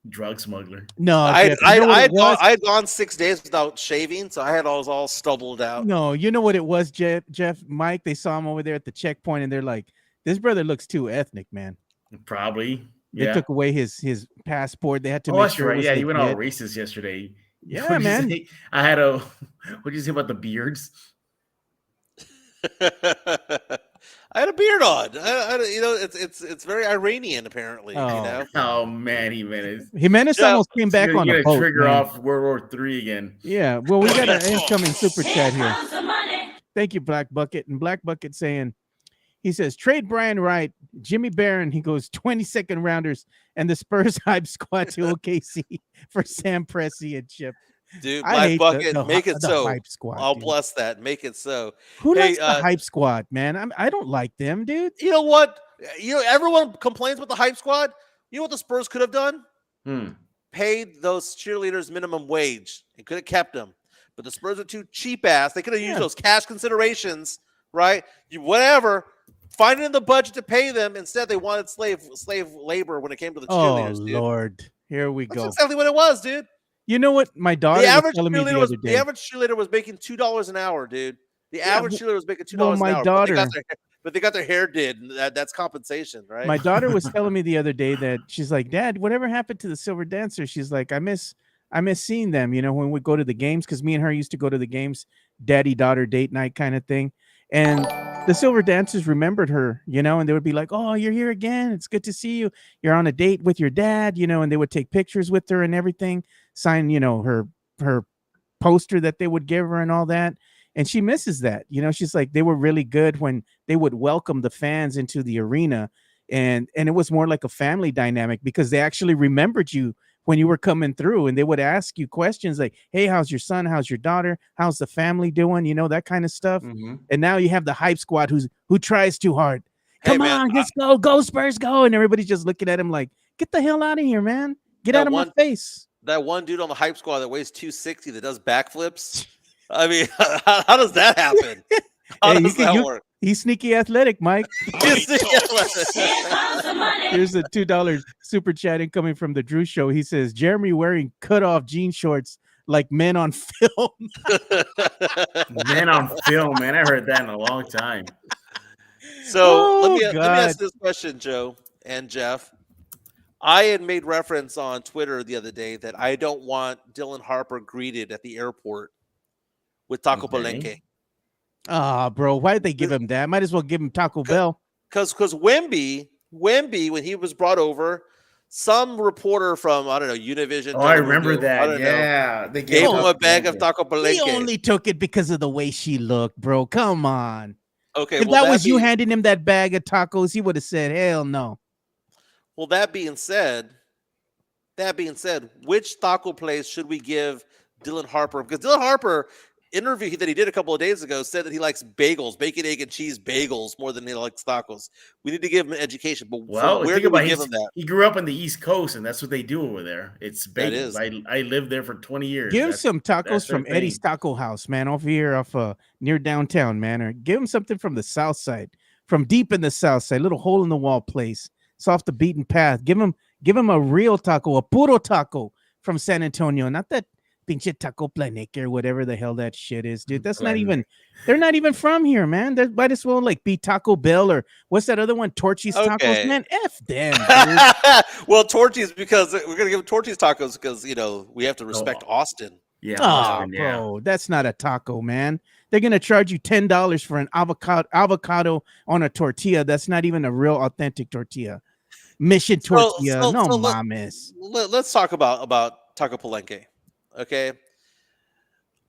Drug smuggler. No, I Jeff, you know what it was? I had gone 6 days without shaving, so I was all stubbled out. No, you know what it was, Jeff, Mike. They saw him over there at the checkpoint, and they're like, "This brother looks too ethnic, man." Probably. They Yeah. took away his passport. They had to Oh, make that's sure it right. was Yeah, you went all legit. racist yesterday. Yeah, What'd you man. say? I had a. What'd you say about the beards? I had a beard on. You know, it's very Iranian apparently. You Oh. know, Oh man, Jimenez. Jimenez Jeff, almost came back You're on a gonna boat, trigger man. off World War III again. Yeah, well, we got an incoming super Here chat here. comes the money. Thank you, Black Bucket. And Black Bucket saying, he says, trade Brian Wright, Jimmy Barron. He goes 22nd rounders and the Spurs hype squad to OKC for Sam Presti and Chip. dude, I Black hate Bucket, make it the so. hype squad. I'll dude. bless that. Make it so. Who Hey, likes the hype squad, man? I don't like them, dude. You know what? You know, everyone complains about the hype squad. You know what the Spurs could have done? Paid those cheerleaders minimum wage and could have kept them. But the Spurs are too cheap ass. They could have used those cash considerations, right? Whatever. Find it in the budget to pay them. Instead, they wanted slave labor when it came to the cheerleaders. Dude. Lord, here we That's go. exactly what it was, dude. You know what? My daughter The was average telling me the cheerleader other day. the average cheerleader was making $2 an hour, dude. The average cheerleader was making $2 an my hour. daughter- But they got their hair did, and that's compensation, right? My daughter was telling me the other day that she's like, Dad, whatever happened to the Silver Dancers? She's like, I miss seeing them, you know, when we go to the games, because me and her used to go to the games, daddy-daughter date night kind of thing. And the Silver Dancers remembered her, you know, and they would be like, oh, you're here again. It's good to see you. You're on a date with your dad, you know, and they would take pictures with her and everything, sign, you know, her poster that they would give her and all that. And she misses that. You know, she's like, they were really good when they would welcome the fans into the arena. And it was more like a family dynamic because they actually remembered you when you were coming through, and they would ask you questions like, hey, how's your son? How's your daughter? How's the family doing? You know, that kind of stuff. And now you have the hype squad who tries too hard. Come on, let's go Spurs, go. And everybody's just looking at him like, get the hell out of here, man. Get out of my face. That one dude on the hype squad that weighs 260 that does backflips. I mean, how does that happen? How does that work? He's sneaky athletic, Mike. Here comes the money. Here's a $2 super chat incoming from the Drew Show. He says, Jeremy wearing cut-off jean shorts like men on film. Men on film, man. I heard that in a long time. So let me ask this question, Joe and Jeff. I had made reference on Twitter the other day that I don't want Dylan Harper greeted at the airport with Taco Palenque. Ah, bro, why did they give him that? Might as well give him Taco Bell. Because Wemby, when he was brought over, some reporter from, I don't know, Univision. Oh, I remember that. Yeah. They gave him a bag of Taco Palenque. He only took it because of the way she looked, bro. Come on. Okay, if that was you handing him that bag of tacos, he would have said, hell no. Well, that being said, which taco place should we give Dylan Harper? Because Dylan Harper, interview that he did a couple of days ago, said that he likes bagels, bacon, egg, and cheese bagels more than he likes tacos. We need to give him an education. But where do we give him that? He grew up on the East Coast, and that's what they do over there. It's bagels. I lived there for 20 years. Give him some tacos from Eddie's Taco House, man, over here off near downtown, man. Or give him something from the South Side, from deep in the South Side, little hole in the wall place. It's off the beaten path. Give him a real taco, a puro taco from San Antonio, not that pinche Taco Planeque or whatever the hell that shit is, dude. That's not even, they're not even from here, man. They might as well like be Taco Bell or what's that other one? Torchy's Tacos, man. F them, dude. Well, Torchy's, because we're going to give Torchy's Tacos because, you know, we have to respect Austin. Yeah. Oh, bro, that's not a taco, man. They're going to charge you $10 for an avocado on a tortilla. That's not even a real authentic tortilla. Mission tortilla. Mames. Let's talk about Taco Palenque. Okay.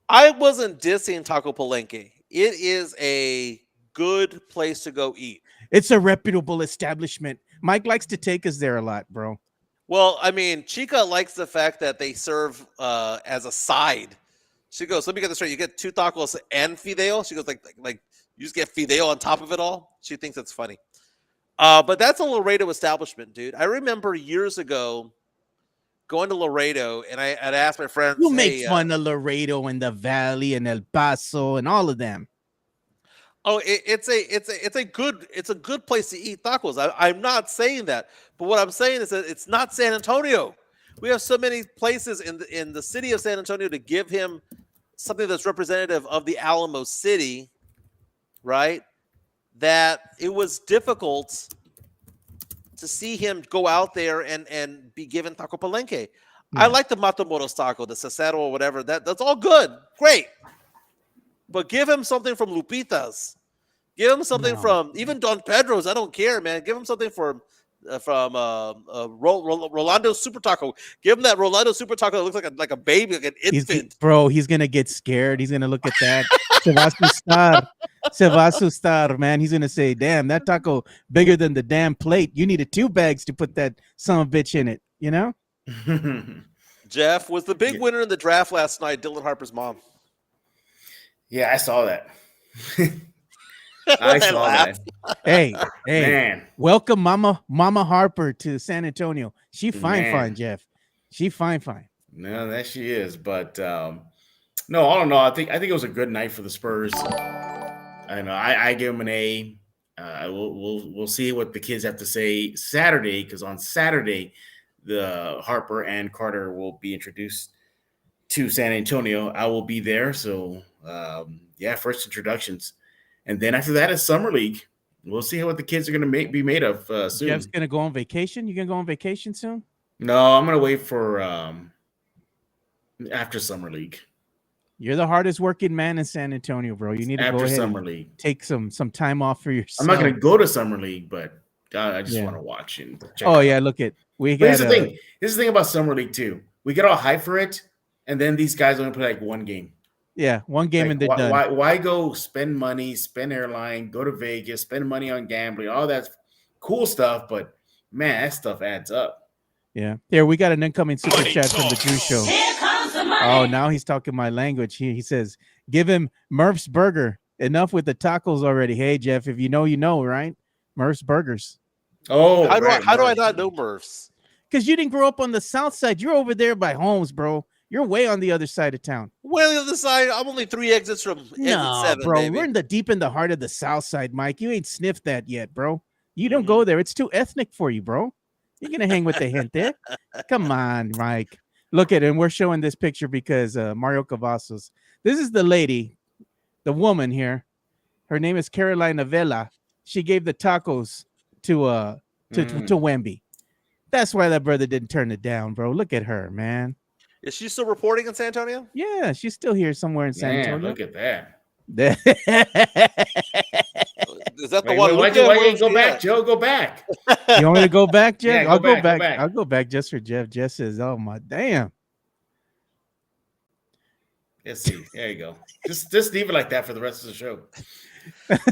I wasn't dissing Taco Palenque. It is a good place to go eat. It's a reputable establishment. Mike likes to take us there a lot, bro. Well, I mean, Chica likes the fact that they serve as a side. She goes, let me get this straight. You get 2 tacos and fideo. She goes, like you just get fideo on top of it all. She thinks that's funny. But that's a Laredo establishment, dude. I remember years ago going to Laredo, and I'd asked my friends. You make fun of Laredo and the Valley and El Paso and all of them. Oh, it's a good place to eat tacos. I'm not saying that, but what I'm saying is that it's not San Antonio. We have so many places in the city of San Antonio to give him something that's representative of the Alamo City, right? That it was difficult to see him go out there and be given Taco Palenque. I like the Matamoros taco, the Cesaro or whatever. That's all good. Great. But give him something from Lupita's. Give him something from even Don Pedro's. I don't care, man. Give him something from Rolando Super Taco. Give him that Rolando Super Taco that looks like a baby, like an infant. He's gonna get scared. He's gonna look at that. Se va a asustar, man. He's gonna say, "Damn, that taco bigger than the damn plate. You needed 2 bags to put that son of a bitch in it." You know. Jeff was the big winner in the draft last night. Dylan Harper's mom. Yeah, I saw that. I saw that. Hey, Man. Welcome Mama Harper to San Antonio. She fine, Jeff. She fine. No, that she is. But no, all in all, I think it was a good night for the Spurs. I know I give them an A. We'll see what the kids have to say Saturday, because on Saturday, the Harper and Carter will be introduced to San Antonio. I will be there. So first introductions. And then after that is Summer League. We'll see what the kids are going to be made of soon. Jeff's going to go on vacation? You going to go on vacation soon? No, I'm going to wait for after Summer League. You're the hardest working man in San Antonio, bro. You need to go ahead Summer and League. Take some time off for yourself. I'm not going to go to Summer League, but I just want to watch and check look at here's the thing. Here's the thing about Summer League too. We get all hyped for it, and then these guys only play like one game. Yeah, one game and they're done. Why go spend money, spend airline, go to Vegas, spend money on gambling, all that cool stuff, but man, that stuff adds up. Yeah. Here, we got an incoming super chat from the Drew Show. Here comes the money. Oh, now he's talking my language. He says, give him Murph's Burger. Enough with the tacos already. Hey, Jeff, if you know, right? Murph's Burgers. Oh, how do I not know Murph's? Because you didn't grow up on the south side. You're over there by Holmes, bro. You're way on the other side of town. Way on the other side. I'm only 3 exits from exit 7, bro. baby. We're deep in the heart of the south side, Mike. You ain't sniffed that yet, bro. You don't go there. It's too ethnic for you, bro. You're gonna hang with the gente. Come on, Mike. Look at it. And we're showing this picture because Mario Cavazos. This is the lady, the woman here. Her name is Carolina Vela. She gave the tacos to Wemby. That's why that brother didn't turn it down, bro. Look at her, man. Is she still reporting in San Antonio? Yeah, she's still here somewhere in San Antonio. Look at that. Is that the one? Why you go back, Joe? Go back. You want me to go back, Jeff? Yeah, I'll go back. back. I'll go back just for Jeff. Jeff says, "Oh my damn." Let's see. There you go. Just leave it like that for the rest of the show.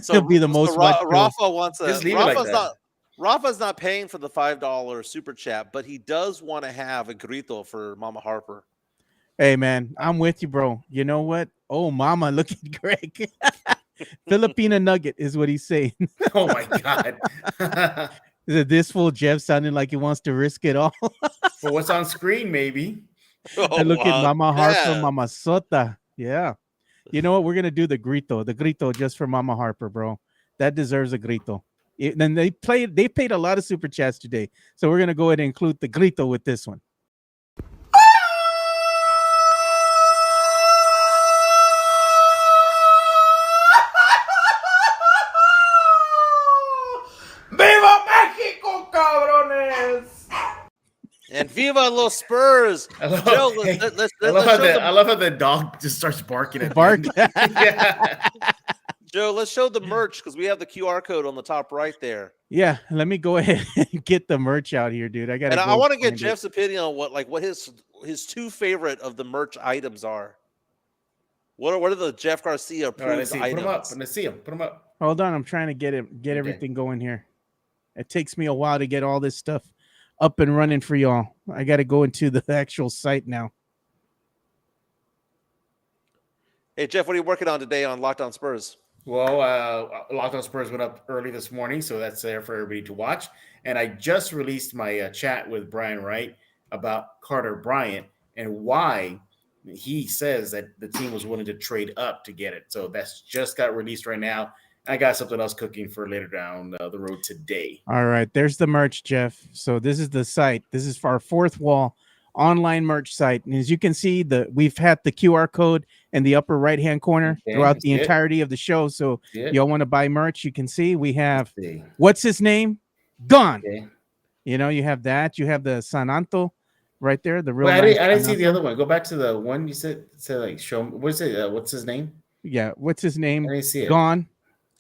So it'll be the most. Rafa wants a. Just leave it like that. Rafa's not paying for the $5 super chat, but he does want to have a grito for Mama Harper. Hey man, I'm with you, bro. You know what? Oh, Mama, look at Greg. Filipina nugget is what he's saying. Oh my God. This fool Jeff sounding like he wants to risk it all. For what's on screen, maybe. And look at Mama Harper, Mama Sota. Yeah. You know what? We're gonna do the grito just for Mama Harper, bro. That deserves a grito. Then they paid a lot of super chats today, so we're gonna go ahead and include the grito with this one. Viva Mexico, cabrones! And Viva los Spurs! I love how the dog just starts barking at Bark. Yeah. Joe, let's show the merch because we have the QR code on the top right there. Yeah, let me go ahead and get the merch out here, dude. I want to get Jeff's opinion on what his 2 favorite of the merch items are. What are the Jeff Garcia approved items? Put them up. Let's see them. Put them up. Hold on, I'm trying to get everything going here. It takes me a while to get all this stuff up and running for y'all. I got to go into the actual site now. Hey Jeff, what are you working on today on Locked On Spurs? Well, Locked On Spurs went up early this morning, so that's there for everybody to watch. And I just released my chat with Brian Wright about Carter Bryant and why he says that the team was willing to trade up to get it. So that's just got released right now. I got something else cooking for later down the road today. All right, there's the merch, Jeff. So this is the site. This is for our 4th wall online merch site. And as you can see, we've had the QR code in the upper right-hand corner throughout the entirety of the show. So y'all want to buy merch, you can see we have what's his name? Gone. Okay. You know, you have that. You have the Sananto right there. The real. Wait, nice I didn't see Sananto. the other one. Go back to the one you said like show me. What is it? What's his name? Yeah, what's his name? I didn't see it. Gone.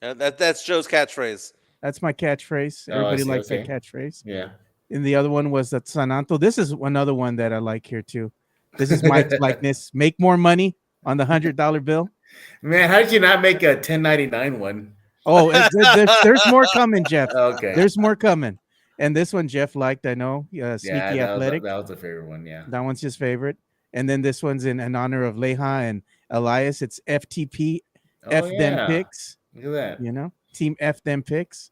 That's Joe's catchphrase. That's my catchphrase. Everybody likes that catchphrase. Yeah. And the other one was that Sananto. This is another one that I like here too. This is Mike's likeness. Make more money on the $100 bill. Man, how did you not make a 1099 one? Oh, there's more coming, Jeff. Okay. There's more coming. And this one Jeff liked, I know. Sneaky Athletic. That was a favorite one, yeah. That one's his favorite. And then this one's in honor of Leha and Elias. It's FTP, them picks. Look at that. You know, Team F them picks.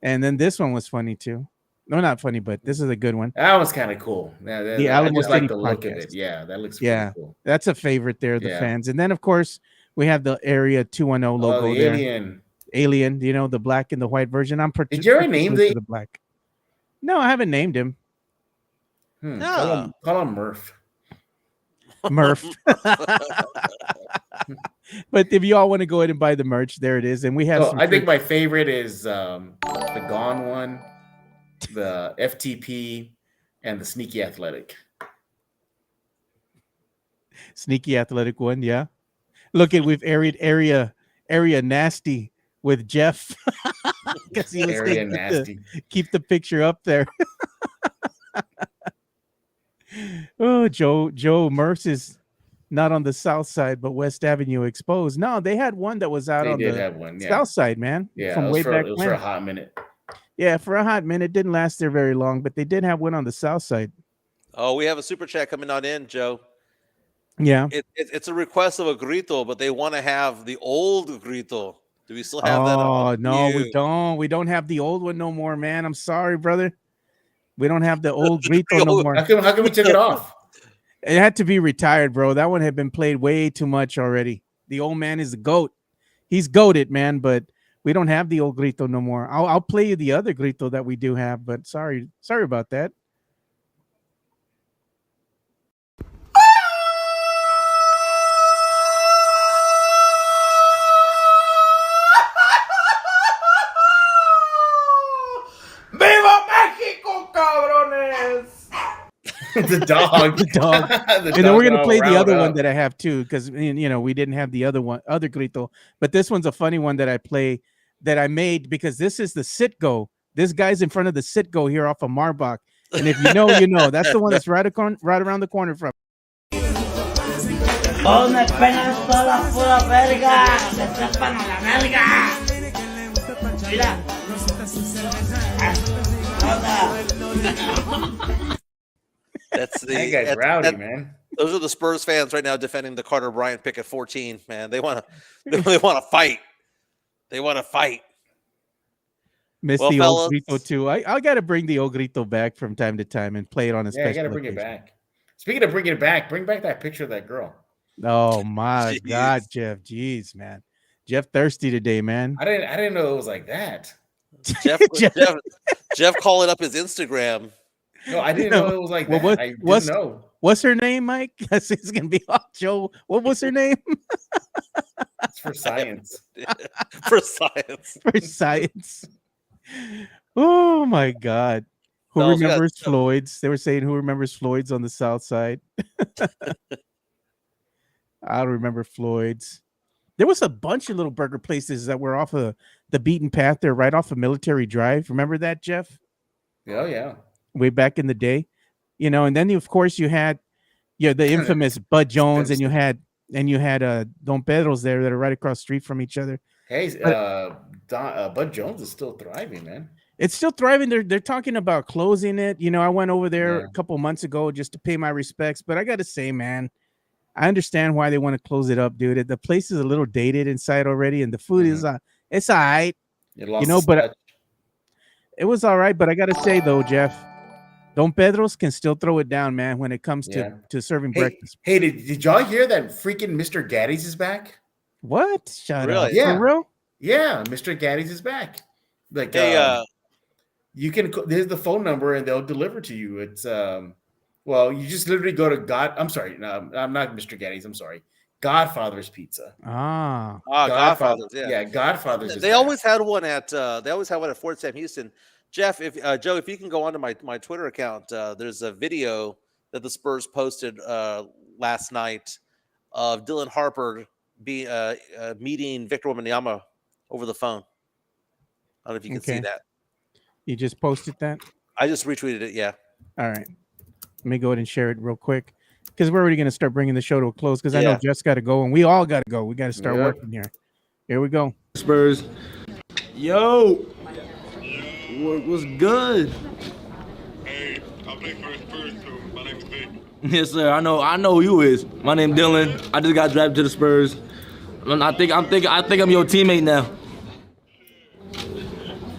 And then this one was funny too. No, not funny, but this is a good one. That was kind of cool. Yeah, I just like the look of it. Yeah, that looks pretty cool. That's a favorite there, the fans. And then, of course, we have the Area 210 logo there. Alien, you know, the black and the white version. Did you ever name the black? No, I haven't named him. No. Call him Murph. Murph. But if you all want to go ahead and buy the merch, there it is. And we have I think my favorite is the Gone one, the FTP, and the Sneaky Athletic. Sneaky Athletic one, yeah. Look at we've area nasty with Jeff. Because he was area nasty. Keep the picture up there. Oh, Joe Murph's is not on the south side, but West Avenue exposed. No, they had one that was out on the south side, man. Yeah, from way back it was for a hot minute. Yeah, for a hot minute. Didn't last there very long, but they did have one on the south side. Oh, we have a super chat coming on in, Joe. Yeah. It's a request of a grito, but they want to have the old grito. Do we still have that? Oh, no, we don't. We don't have the old one no more, man. I'm sorry, brother. We don't have the old grito no more. How come we took it off? It had to be retired, bro. That one had been played way too much already. The old man is the GOAT. He's goated, man, but we don't have the old grito no more. I'll play you the other grito that we do have, but sorry about that. ¡Viva México, cabrones! The dog. The dog. And then we're gonna play the other one that I have too, because you know we didn't have the other grito, but this one's a funny one that I made because this is the Sitgo. This guy's in front of the Sitgo here off of Marbach, and if you know, you know. That's the one that's right around the corner from. ¡Ponme penas toda pura verga! ¡Me trepan a la verga! Mira. That's the that guy's rowdy, man. Those are the Spurs fans right now defending the Carter Bryant pick at 14. Man, they want to fight. They want to fight. Miss the old grito too. I got to bring the old grito back from time to time and play it on a special. Yeah, I got to bring it back. Speaking of bringing it back, bring back that picture of that girl. Oh my God, Jeff! Jeez, man, Jeff thirsty today, man. I didn't know it was like that. Jeff calling up his Instagram. No, I didn't know it was like that. I didn't know. What's her name, Mike? It's gonna be off, Joe. What was her name? It's for science. For science. For science. Oh my God. Who remembers Floyd's? They were saying who remembers Floyd's on the south side. I don't remember Floyd's. There was a bunch of little burger places that were off of the beaten path there, right off of Military Drive. Remember that, Jeff? Oh, yeah. Way back in the day. You know, and then of course you had the infamous Bud Jones, and you had Don Pedro's there that are right across the street from each other. Hey, Bud Jones is still thriving, man. It's still thriving. They're talking about closing it. You know, I went over there a couple months ago just to pay my respects, but I got to say, man, I understand why they want to close it up, dude. The place is a little dated inside already, and the food is it's all right. You know, but it was all right. But I got to say though, Jeff, Don Pedro's can still throw it down, man, when it comes to serving breakfast. Hey, did y'all hear that freaking Mr. Gaddy's is back? What? Shut up. Yeah. For real? Yeah, Mr. Gaddy's is back. Like, you can. There's the phone number, and they'll deliver to you. It's Well, you just literally go to God. I'm sorry, no, I'm not Mr. Getty's. I'm sorry, Godfather's Pizza. Ah, Godfathers. Yeah. Yeah, Godfather's. They always had one at Fort Sam Houston. Jeff, if Joe, if you can go onto my Twitter account, there's a video that the Spurs posted last night of Dylan Harper meeting Victor Wembanyama over the phone. I don't know if you can see that. You just posted that? I just retweeted it. Yeah. All right. Let me go ahead and share it real quick because we're already going to start bringing the show to a close because I know Jeff's got to go and we all got to go. We got to start working here. Here we go. Spurs. Yo. What's good? Hey, I play for the Spurs, so my name's Vic. Yes, sir. I know who you is. My name Dylan. I just got drafted to the Spurs. I think I'm your teammate now.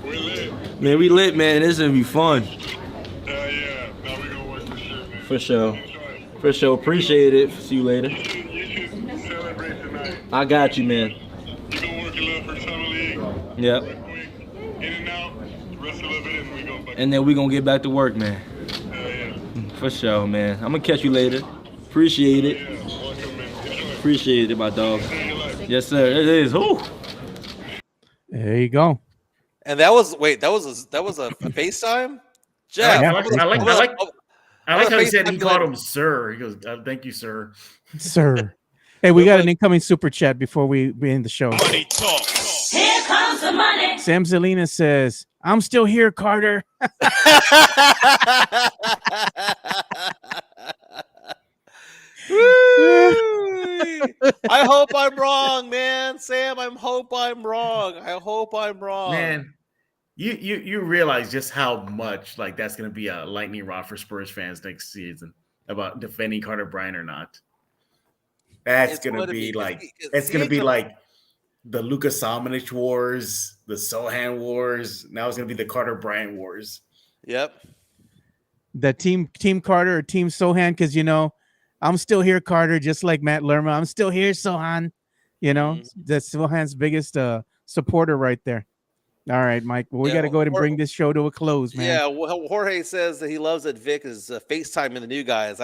We're lit. Man, we lit, man. This is gonna be fun. Yeah. Now we gonna work for sure, man. For sure. Enjoy. For sure. Appreciate it. See you later. You should celebrate tonight. I got you, man. You gonna work a little for summer league. Yep. Real quick, in and out, rest a little bit, and we gonna back. And then we gonna get back to work, man. Yeah. For sure, man. I'm gonna catch you later. Appreciate it. Yeah, welcome, man. Enjoy. Appreciate it, my dog. Stay in your life. Yes, sir. It is. Ooh. There you go. And that was a FaceTime? Jeff, I like how he said he FaceTime called him sir. He goes, "Thank you, sir." Sir. Hey, we got an incoming super chat before we end the show. Money talk. Here comes the money. Sam Zelina says, I'm still here, Carter. I hope I'm wrong, man. Sam, I hope I'm wrong. Man, you realize just how much like that's going to be a lightning rod for Spurs fans next season about defending Carter Bryant or not. That's going to be like it's going to be like the Luka Samanic wars, the Sochan wars. Now it's going to be the Carter Bryant wars. Yep. The team Carter or team Sochan, because I'm still here, Carter, just like Matt Lerma. I'm still here, Sochan. That's Sochan's biggest supporter right there. All right, Mike. Well, we got to go ahead and bring this show to a close, man. Yeah, well, Jorge says that he loves that Vic is FaceTiming the new guys.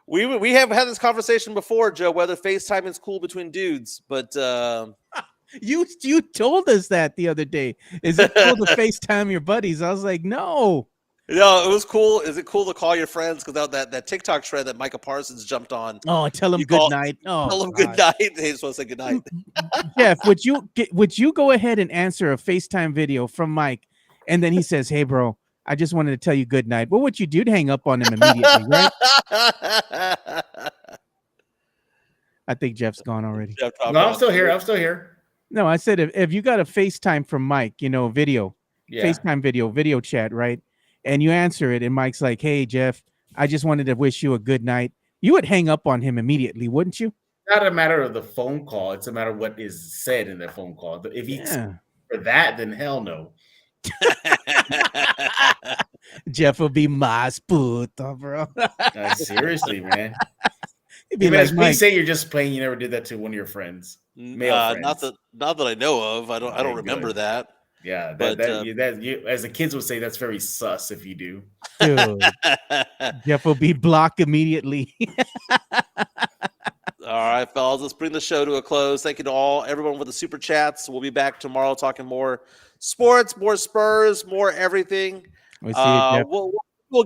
We have had this conversation before, Joe, whether FaceTime is cool between dudes, but you told us that the other day. Is it cool to FaceTime your buddies? I was like, no. No, it was cool. Is it cool to call your friends? Because that TikTok trend that Micah Parsons jumped on. Oh, tell him good night. Oh, tell him good night. They just want to say good night. Jeff, would you go ahead and answer a FaceTime video from Mike, and then he says, "Hey, bro, I just wanted to tell you good night." What would you do to hang up on him immediately, right? I think Jeff's gone already. No, I'm still here. No, I said if you got a FaceTime from Mike, video, FaceTime video chat, right? And you answer it, and Mike's like, "Hey, Jeff, I just wanted to wish you a good night." You would hang up on him immediately, wouldn't you? Not a matter of the phone call. It's a matter of what is said in that phone call. If he's for that, then hell no. Jeff will be my puto, bro. Seriously, man. Be like, please say you're just playing. You never did that to one of your friends. Male friends. Not that I know of. I don't remember that. Yeah, you, as the kids would say, that's very sus if you do. Dude, Jeff will be blocked immediately. All right, fellas, let's bring the show to a close. Thank you to everyone with the super chats. We'll be back tomorrow talking more sports, more Spurs, more everything. We'll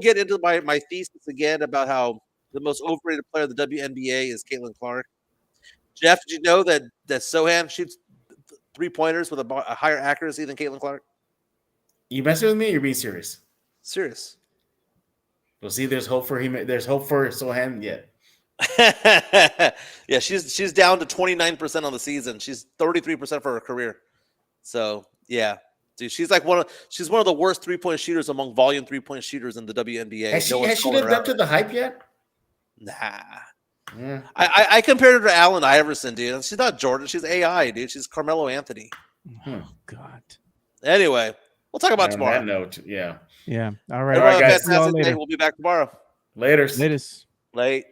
get into my thesis again about how the most overrated player of the WNBA is Caitlin Clark. Jeff, did you know that Sochan shoots 3-pointers with a higher accuracy than Caitlin Clark? You messing with me? Or you're being serious? Serious. Well, see, there's hope for him. There's hope for Sochan yet. Yeah, she's down to 29% on the season. She's 33% for her career. So yeah, dude, she's one of the worst 3-point shooters among volume 3-point shooters in the WNBA. Has she lived up to the hype yet? Nah. Yeah. I compared her to Allen Iverson, dude. She's not Jordan. She's AI, dude. She's Carmelo Anthony. Oh God. Anyway, we'll talk about tomorrow. On that note, yeah. All right. All right, guys. Fantastic day. We'll be back tomorrow. Later. Latest. Late.